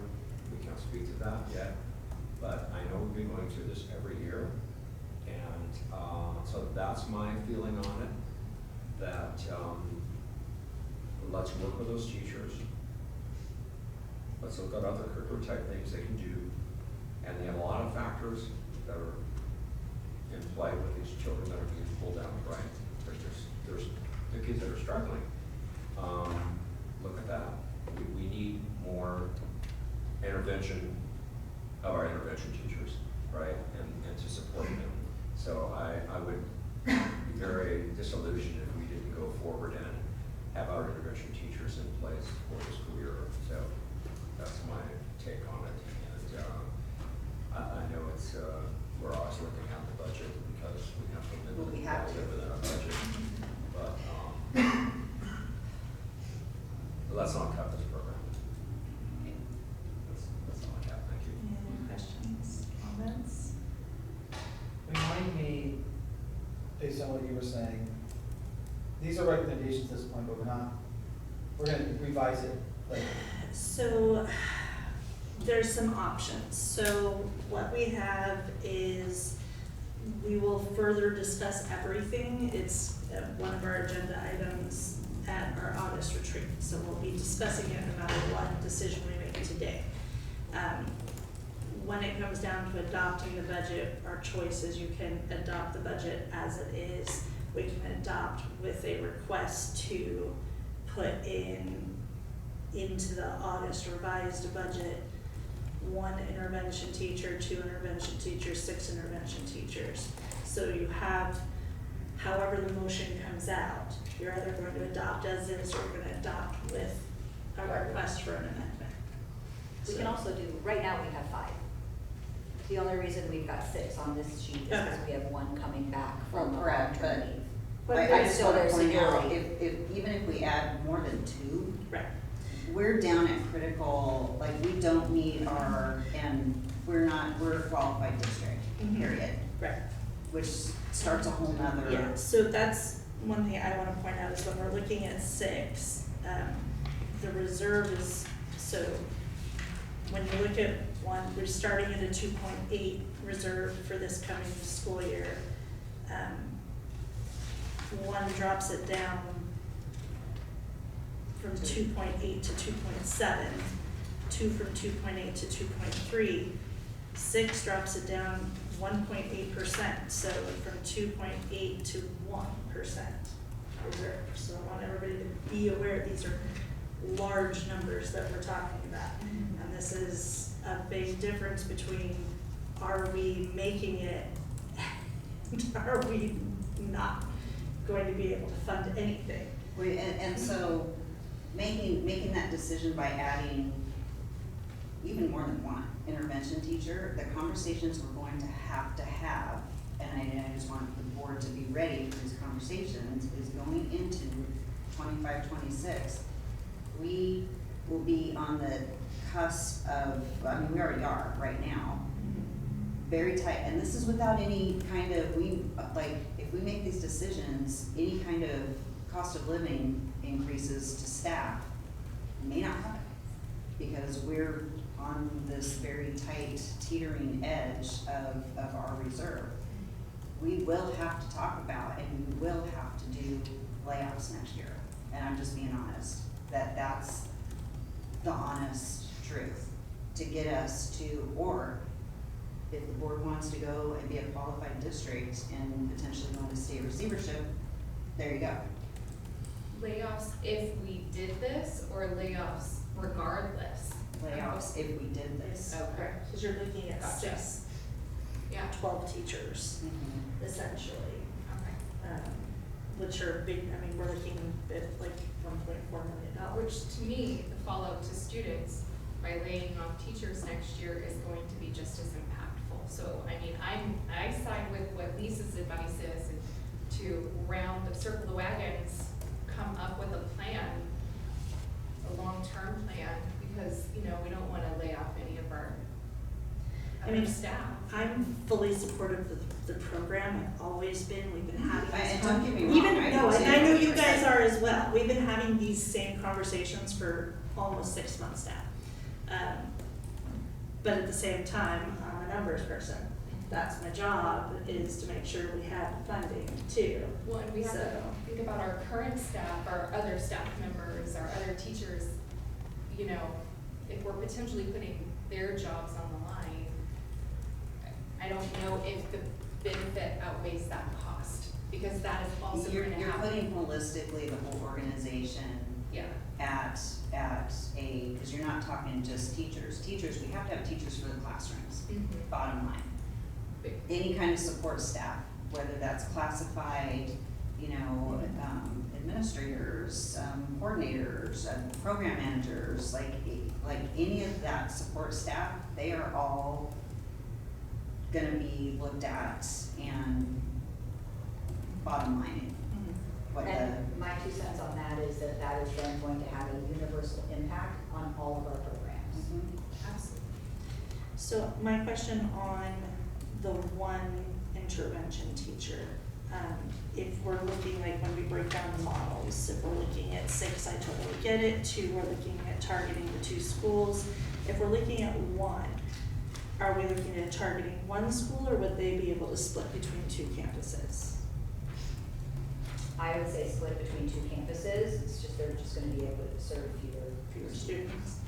we can't speak to that yet. But I know we've been going through this every year. And so that's my feeling on it, that let's work with those teachers. Let's look at other curricular type things they can do. And they have a lot of factors that are in play with these children that are being pulled out, right? There's the kids that are struggling. Look at that. We need more intervention of our intervention teachers, right? And to support them. So I would be very disillusioned if we didn't go forward and have our intervention teachers in place for the school year. So that's my take on it. And I know it's, we're always looking at the budget because we have to live, Well, we have to. within our budget. But let's not cut this program. That's all I have. Thank you. Any questions, comments? Remind me, based on what you were saying, these are recommendations at this point, but we're gonna revise it later. So there's some options. So what we have is we will further discuss everything. It's one of our agenda items at our August retreat. So we'll be discussing it no matter what decision we make today. When it comes down to adopting the budget, our choice is you can adopt the budget as it is. We can adopt with a request to put into the August revised budget 1 intervention teacher, 2 intervention teachers, 6 intervention teachers. So you have, however the motion comes out, you're either going to adopt as is or you're going to adopt with a request for an amendment. We can also do, right now we have 5. The only reason we've got 6 on this sheet is because Okay. we have 1 coming back from Well, the correct, long-term but- leave. But I there's just still wanna there's point out, seniority. even if we add more than 2, Right. we're down at critical, like, we don't need and we're a qualified district, Mhm. period. Right. Which starts a whole nother. Yeah, so that's one thing I wanna point out is when we're looking at 6, the reserve is, so when you look at 1, we're starting at a 2.8 reserve for this coming school year. 1 drops it down from 2.8 to 2.7, 2 from 2.8 to 2.3. 6 drops it down 1.8%, so from 2.8 to 1% reserve. So I want everybody to be aware, these are large numbers that we're talking about. And this is a big difference between, are we making it, and are we not going to be able to fund anything? And so making that decision by adding even more than 1 intervention teacher, the conversations we're going to have, and I just want the board to be ready for these conversations, is going into 25-26. We will be on the cusp of, I mean, we already are right now, very tight, and this is without any kind of, if we make these decisions, any kind of cost of living increases to staff may not happen, because we're on this very tight teetering edge of our reserve. We will have to talk about, and we will have to do layoffs next year, and I'm just being honest, that's the honest truth, to get us to, or if the board wants to go and be a qualified district and potentially go into state receivership, there you go. Layoffs if we did this, or layoffs regardless? Layoffs if we did this. Okay. Because you're looking at Gotcha. 6, Yeah, 12 teachers, Mhm. essentially, okay. which are big, I mean, we're looking at like $1.4 million. Which to me, the fallout to students by laying off teachers next year is going to be just as impactful. So, I mean, I side with what Lisa's advice is, and to circle the wagons come up with a plan, a long-term plan, because, you know, we don't wanna lay off any of our I mean, other staff. I'm fully supportive of the program, I've always been, we've been having this. And don't get me wrong, Even, I no, do and I too. know you guys are as well, we've been having these same conversations for almost 6 months now. But at the same time, I'm a numbers person, that's my job, is to make sure we have funding too. Well, and we have to So- think about our current staff, our other staff members, our other teachers, you know, if we're potentially putting their jobs on the line, I don't know if the benefit outweighs that cost, because that is also You're gonna happen. putting holistically the whole organization Yeah, at a, because you're not talking just teachers. Teachers, we have to have teachers for the classrooms, Mhm. bottom line. Big. Any kind of support staff, whether that's classified, you know, administrators, coordinators, program managers, like any of that support staff, they are all gonna be looked at and bottom line, what the. And my 2 cents on that is that that is then going to have a universal impact on all of our programs. Mhm. absolutely. So my question on the one intervention teacher, if we're looking, like when we break down the models, if we're looking at 6, I totally get it, 2, we're looking at targeting the 2 schools. If we're looking at 1, are we looking at targeting 1 school, or would they be able to split between 2 campuses? I would say split between 2 campuses, it's just, they're just gonna be able to serve fewer Students?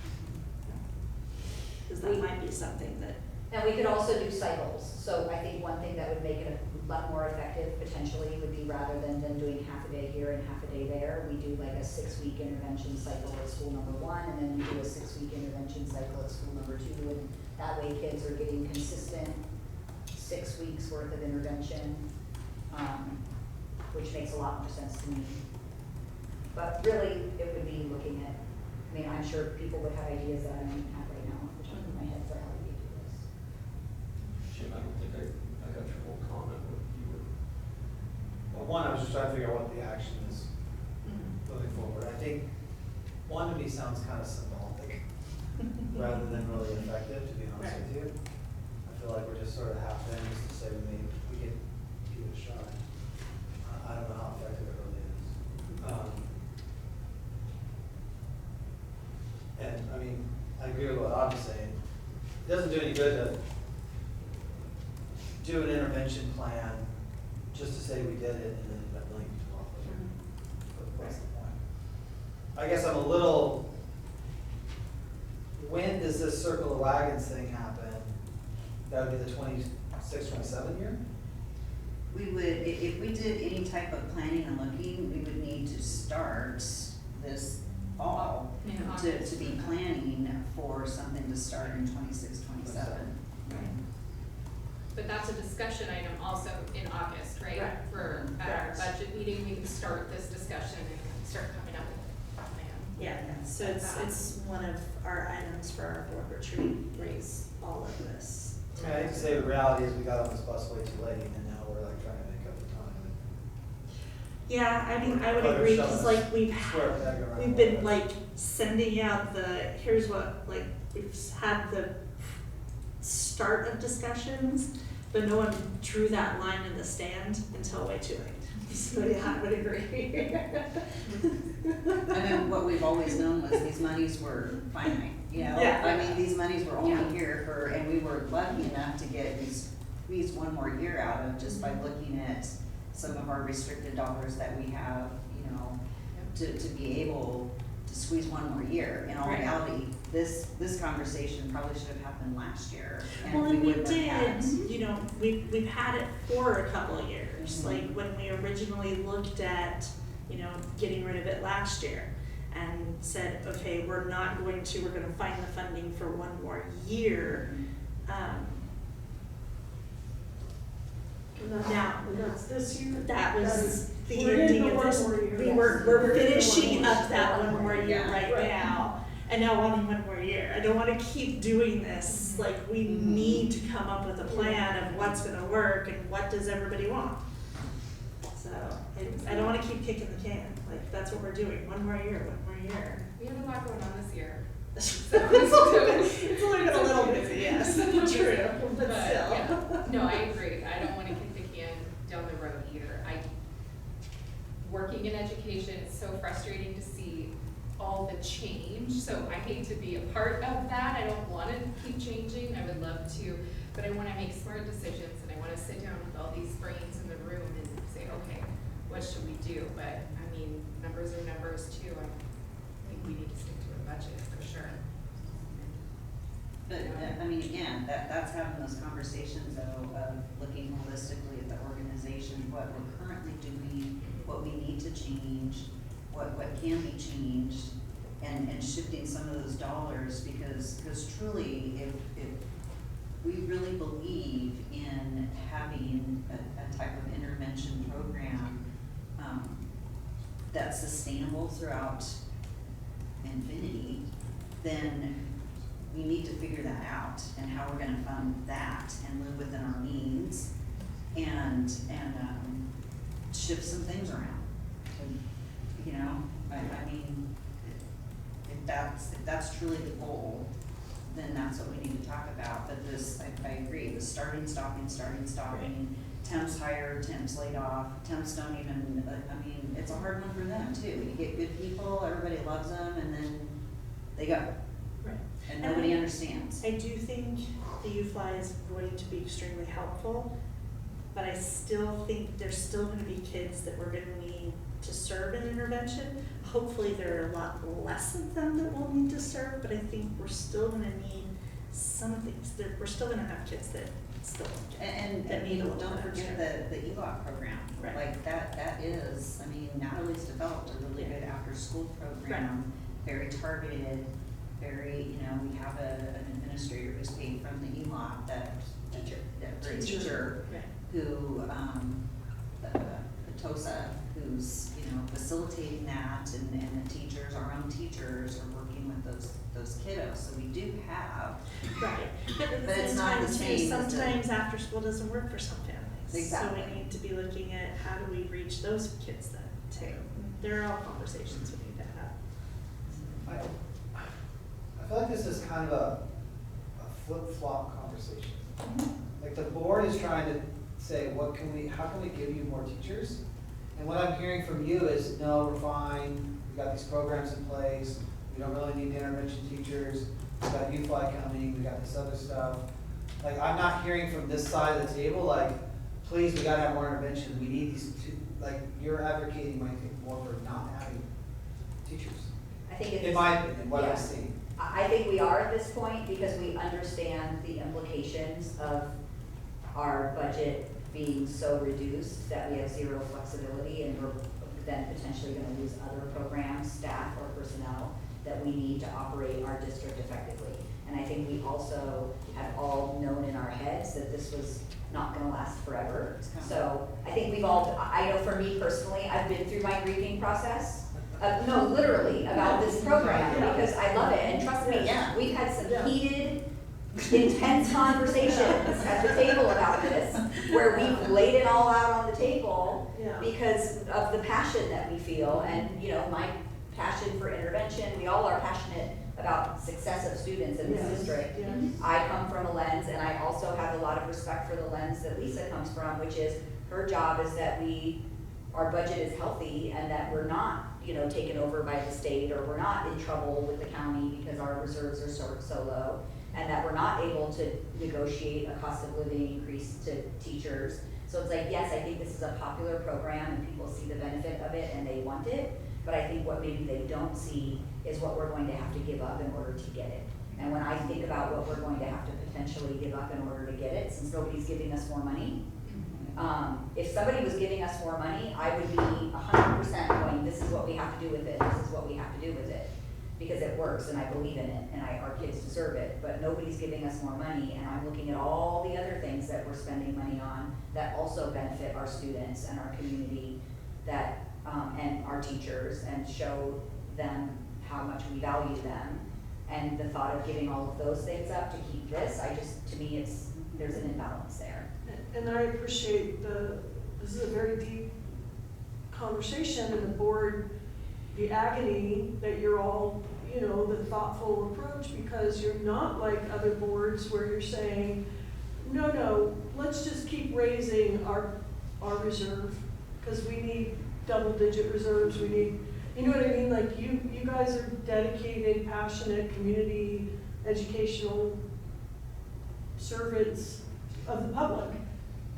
Because that might be something that, And we could also do cycles, so I think one thing that would make it a lot more effective potentially would be rather than doing half a day here and half a day there, we do like a 6-week intervention cycle at school number 1, and then we do a 6-week intervention cycle at school number 2, and that way kids are getting consistent 6 weeks worth of intervention, which makes a lot more sense to me. But really, it would be looking at, I mean, I'm sure people would have ideas that I don't even have right now off the top of my head for how we do this. Jim, I don't think I got your whole comment, what you were. Well, one, I was just trying to figure out what the action is moving forward. I think one to me sounds kind of symbolic rather than really effective, to be honest with you. I feel like we're just sort of half in just to say we can give it a shot. I don't know how effective it really is. And I mean, I agree with what Avi's saying. It doesn't do any good to do an intervention plan just to say we did it and then end up blaming it off of it. What's the point? I guess I'm a little, when does this circle of wagons thing happen? That would be the 26, 27 year? We would, if we did any type of planning and looking, we would need to start this fall In to August. be planning for something to start in 26, 27. But that's a discussion item also in August, right? Right. For, at our Right. budget meeting, we can start this discussion and start coming up with a plan. yeah, so it's one of our items for our board retreat, raise all of this. I mean, I hate to say the reality is we got on this bus way too late and now we're like trying to make up the time. Yeah, I mean, I would Other agree, stuff cause is like we've square peg around we've been hole. like sending out here's what, like, we've had the start of discussions, but no one drew that line in the stand until way too late. So yeah, I would agree. And then what we've always known was these monies were finite, you know? Yeah. I mean, these monies were only Yeah. here for, and we were lucky enough to get squeeze one more year out of just by looking at some of our restricted dollars that we have, you know, to be able to squeeze one more year. In all Right. reality, this conversation probably should have happened last year, Well, and and we we wouldn't have did, had. you know, we've had it for a couple of years, Mhm. like when we originally looked at, you know, getting rid of it last year and said, okay, we're gonna find the funding for one more year. Now, That's this year. that was the We're ending into of one this, more year. we're Yes. finishing up that one more year Yeah. right Right. now. And now wanting one more year, I don't wanna keep doing this, like, we Mhm. need to come up with a plan of what's gonna work and what does everybody want. So, I don't wanna keep kicking the can. like, that's what we're doing, one more year. We have a lot going on this year. It's only been a little busy, yes, true, but still. Yeah. No, I agree. I don't wanna kick the can down the road either. Working in education, it's so frustrating to see all the change, so I hate to be a part of that. I don't wanna keep changing, I would love to, but I wanna make smart decisions, and I wanna sit down with all these brains in the room and say, okay, what should we do? But, I mean, numbers are numbers too. I think we need to stick to a budget for sure. But, I mean, again, that's having those conversations though, of looking holistically at the organization, what we're currently doing, what we need to change, what can be changed, and shifting some of those dollars, because truly, if we really believe in having a type of intervention program, that's sustainable throughout infinity, then we need to figure that out and how we're gonna fund that and live within our means and shift some things around. You know, I mean, if that's truly the goal, then that's what we need to talk about. But this, I agree, the starting, stopping, temps hired, temps laid off, temps don't even, I mean, it's a hard one for them too. You get good people, everybody loves them, and then they go. Right. And nobody understands. I do think the UFly is going to be extremely helpful, but I still think there's still gonna be kids that we're gonna need to serve in intervention. Hopefully there are a lot less of them that we'll need to serve, but I think we're still gonna need some of these. We're still gonna have kids that still And that need a little don't bit forget extra. the ELOC program. Right. Like that is, I mean, Natalie's developed a really good after-school program, very targeted, very, you know, we have an administrator who's paid from the ELOC for a teacher Right. who, Tosa, who's, you know, facilitating that, and the teachers, our own teachers are working with those kiddos, so we do have. Right, but at the But it's same not time the too, same as the- sometimes after school doesn't work for some families. Exactly. So we need to be looking at how do we reach those kids then too. There are all conversations we need to have. I feel like this is kind of a flip-flop conversation. Like the board is trying to say, how can we give you more teachers? And what I'm hearing from you is, no, we're fine, we got these programs in place, we don't really need intervention teachers, we got UFly coming, we got this other stuff. Like, I'm not hearing from this side of the table, like, please, we gotta have more intervention, we need these two, like, you're advocating, I think, more for not having teachers. I think it's. In my opinion, what Yeah. I've seen. I think we are at this point because we understand the implications of our budget being so reduced that we have zero flexibility, and we're then potentially gonna lose other programs, staff, or personnel that we need to operate our district effectively. And I think we also have all known in our heads that this was not gonna last forever. So I think we've all, I know for me personally, I've been through my grieving process. No, literally, about this program, because I love it, and trust me, we've had some heated, intense conversations at the table about this, where we've laid it all out on the table because of the passion that we feel, and, you know, my passion for intervention, we all are passionate about success of students in this district. I come from a lens, and I also have a lot of respect for the lens that Lisa comes from, which is her job is that our budget is healthy, and that we're not, you know, taken over by the state, or we're not in trouble with the county because our reserves are so low, and that we're not able to negotiate a cost of living increase to teachers. So it's like, yes, I think this is a popular program and people see the benefit of it and they want it, but I think what maybe they don't see is what we're going to have to give up in order to get it. And when I think about what we're going to have to potentially give up in order to get it, since nobody's giving us more money, if somebody was giving us more money, I would be 100% going, this is what we have to do with it, this is what we have to do with it. Because it works and I believe in it and our kids deserve it, but nobody's giving us more money, and I'm looking at all the other things that we're spending money on that also benefit our students and our community, that, and our teachers, and show them how much we value them. And the thought of giving all of those things up to keep this, to me, there's an imbalance there. And I appreciate this is a very deep conversation and the board, the agony that you're all, you know, the thoughtful approach, because you're not like other boards where you're saying, no, let's just keep raising our reserve, because we need double-digit reserves, we need, you know what I mean? Like you guys are dedicated, passionate, community, educational servants of the public.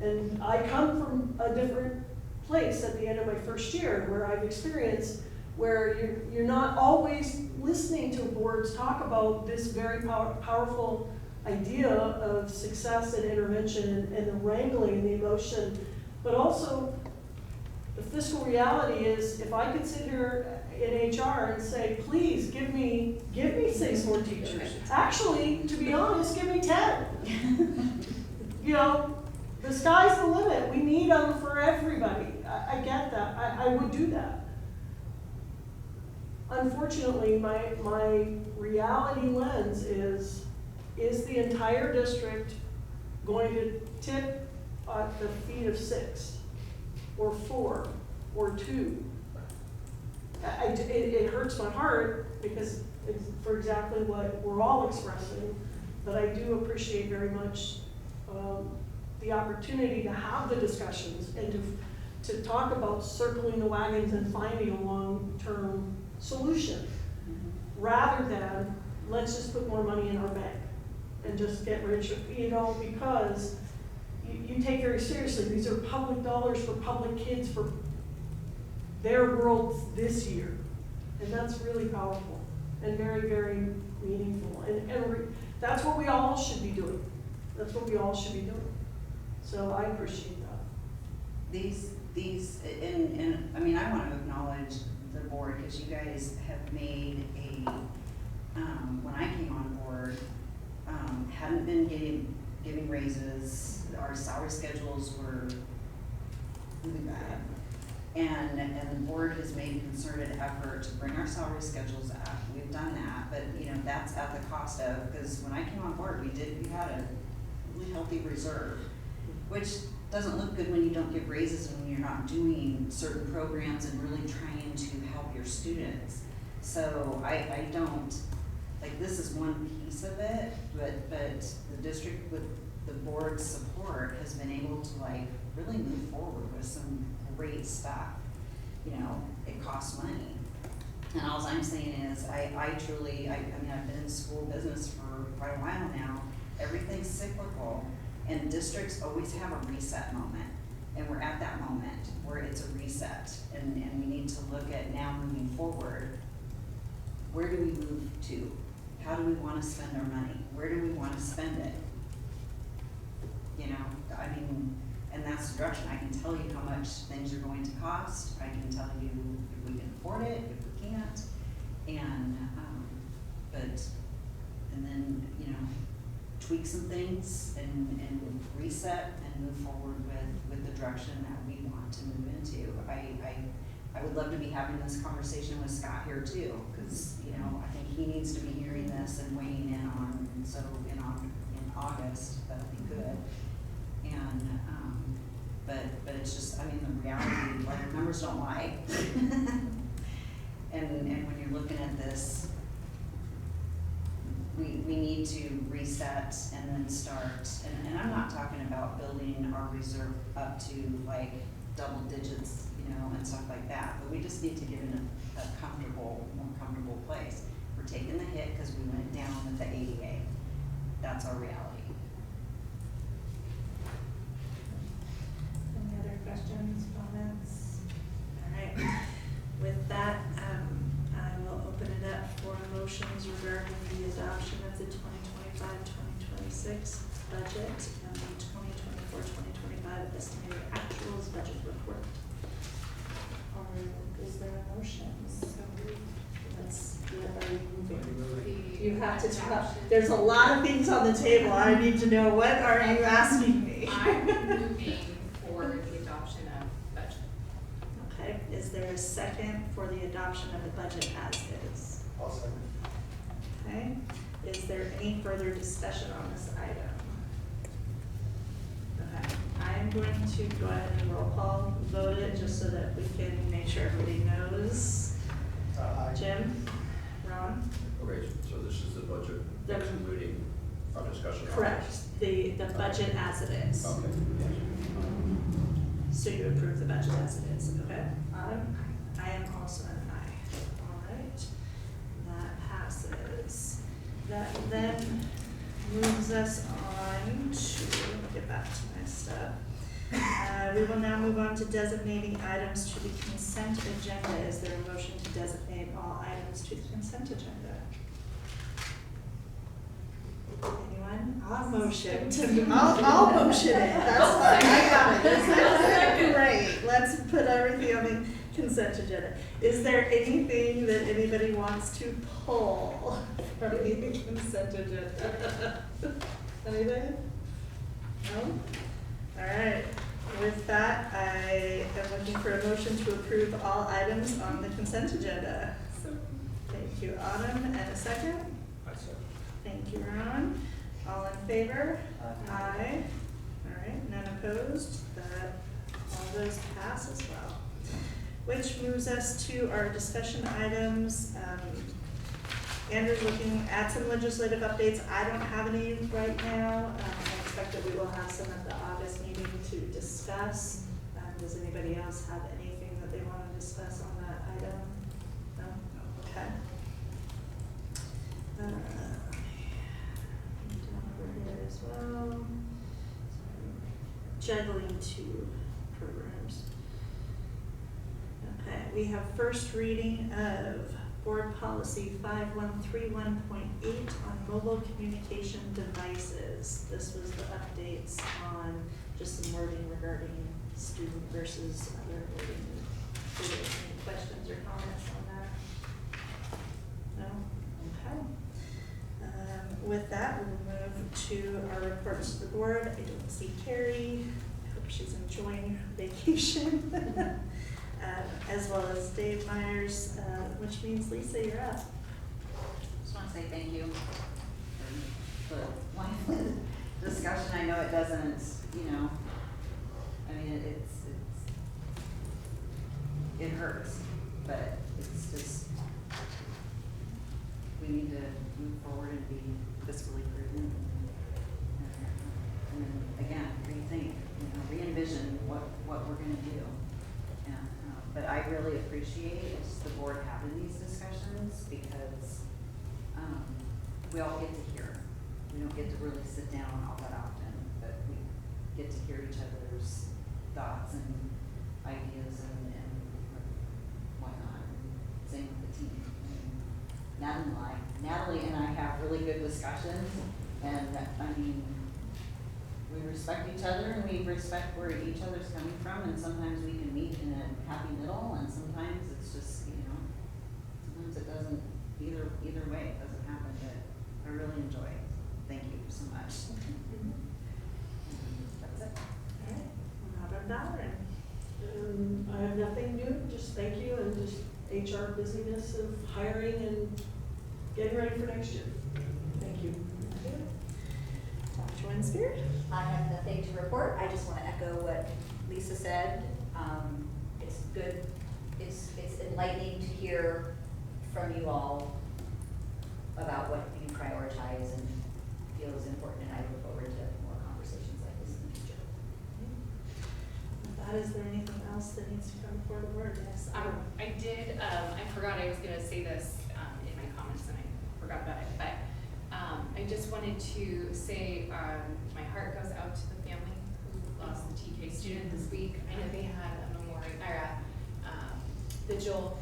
And I come from a different place at the end of my first year where I've experienced where you're not always listening to boards talk about this very powerful idea of success and intervention and the wrangling and the emotion, but also the fiscal reality is if I could sit here in HR and say, please give me 6 more teachers. Actually, to be honest, give me 10. You know, the sky's the limit. We need them for everybody. I get that. I would do that. Unfortunately, my reality lens is the entire district going to tip at the feet of 6 or 4 or 2? It hurts my heart because it's for exactly what we're all expressing, but I do appreciate very much the opportunity to have the discussions and to talk about circling the wagons and finding a long-term solution, rather than let's just put more money in our bank and just get richer, you know, because you take very seriously, these are public dollars for public kids for their world this year. And that's really powerful and very, very meaningful. And that's what we all should be doing. That's what we all should be doing. So I appreciate that. These, and I mean, I want to acknowledge the board because you guys have made when I came on board, hadn't been giving raises, our salary schedules were really bad. And the board has made a concerted effort to bring our salary schedules up. We've done that, but you know, that's at the cost of, because when I came on board, we had a really healthy reserve, which doesn't look good when you don't give raises and when you're not doing certain programs and really trying to help your students. So I don't, like, this is one piece of it, but the district with the board's support has been able to like really move forward with some great stuff. You know, it costs money. And all I'm saying is I truly, I mean, I've been in school business for quite a while now. Everything's cyclical. And districts always have a reset moment, and we're at that moment where it's a reset, and we need to look at now moving forward, where do we move to? How do we want to spend our money? Where do we want to spend it? You know, I mean, and that's the direction. I can tell you how much things are going to cost. I can tell you if we can afford it, if we can't, and then, you know, tweak some things and reset and move forward with the direction that we want to move into. I would love to be having this conversation with Scott here too, because you know, I think he needs to be hearing this and weighing in on, and so in August, that'll be good. And but it's just, I mean, the reality, like, numbers don't lie. and when you're looking at this, we need to reset and then start, and I'm not talking about building our reserve up to like double digits, you know, and stuff like that, but we just need to get in a more comfortable place. We're taking the hit because we went down with the ADA. That's our reality. Any other questions, comments? All right. With that, I will open it up for motions regarding the adoption of the 2025-2026 budget and the 2024-2025 estimated actuals budget report. Or is there a motion? So let's get a moving. You have to tell. There's a lot of things on the table. I need to know, what are you asking me? I'm moving for the adoption of budget. Okay, is there a second for the adoption of the budget as is? I'll second. Okay, is there any further discussion on this item? Okay, I'm I'm going to go ahead and roll call vote it, just so that we can make sure everybody knows. Jim? Ron? Okay, so this is the budget, The- excluding our discussion. on Correct, this. the budget as it is. Okay, yes. So you approve the budget as it is, okay? Autumn? I am also an aye. All right, that passes. That then moves us on to, let me get back to my stuff. We will now move on to designating items to the consent agenda. Is there a motion to designate all items to the consent agenda? Anyone? I'll motion to, I'll motion it, that's fine, I got it. That's great, let's put everything on the consent agenda. Is there anything that anybody wants to pull from the consent agenda? Anything? No? All right, with that, I am looking for a motion to approve all items on the consent agenda. Thank you, Autumn, and a second? That's it. Thank you, Ron. All in favor? Aye. All right, none opposed, that, all those pass as well. Which moves us to our discussion items. Andrew's looking at some legislative updates. I don't have any right now. I expect that we will have some at the August meeting to discuss. Does anybody else have anything that they want to discuss on that item? No? Okay. Down over here as well. Juggling two programs. Okay, we have first reading of Board Policy 5131.8 on mobile communication devices. This was the updates on just some wording regarding student versus other wording. Do you have any questions or comments on that? No? Okay. With that, we will move to our reports to the board. I don't see Carrie. I hope she's enjoying her vacation. As well as Dave Myers, which means Lisa, you're up. Just want to say thank you for the lively discussion. I know it doesn't, I mean, it hurts, but it's just, we need to move forward and be fiscally prudent. And then again, rethink, re-envision what we're gonna do. But I really appreciate the board having these discussions because we all get to hear. We don't get to really sit down all that often, but we get to hear each other's thoughts and ideas and whatnot. Same with the team. Natalie and I have really good discussions, and I mean, we respect each other and we respect where each other's coming from, and sometimes we can meet in a happy middle, and sometimes it's just, sometimes it doesn't, either way, it doesn't happen, but I really enjoy it. Thank you so much. That's it. All right, Madam Dowling. I have nothing new, just thank you, and just HR busyness of hiring and getting ready for next year. Thank you. Dr. Winspear? I have nothing to report. I just want to echo what Lisa said. It's good, it's enlightening to hear from you all about what you prioritize and feel is important, and I look forward to more conversations like this in the future. With that, is there anything else that needs to come before the board? Yes. I did, I forgot I was gonna say this, in my comments and I forgot about it, but, I just wanted to say, my heart goes out to the family who lost the TK student this week. I know they had a memorial, or a, vigil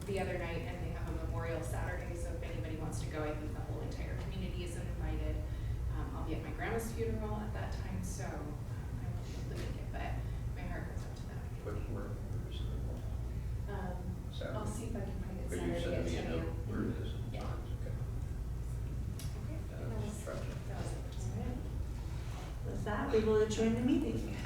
the other night, and they have a memorial Saturday, so if anybody wants to go, I think the whole entire community is invited. I'll be at my grandma's funeral at that time, so, I won't be able to make it, but my heart goes out to them. Saturday. I'll see if I can find it Could you Saturday send at me a 10 note a.m. where it is? Yeah. Okay. Okay. Just trying to- With that, we will adjourn the meeting.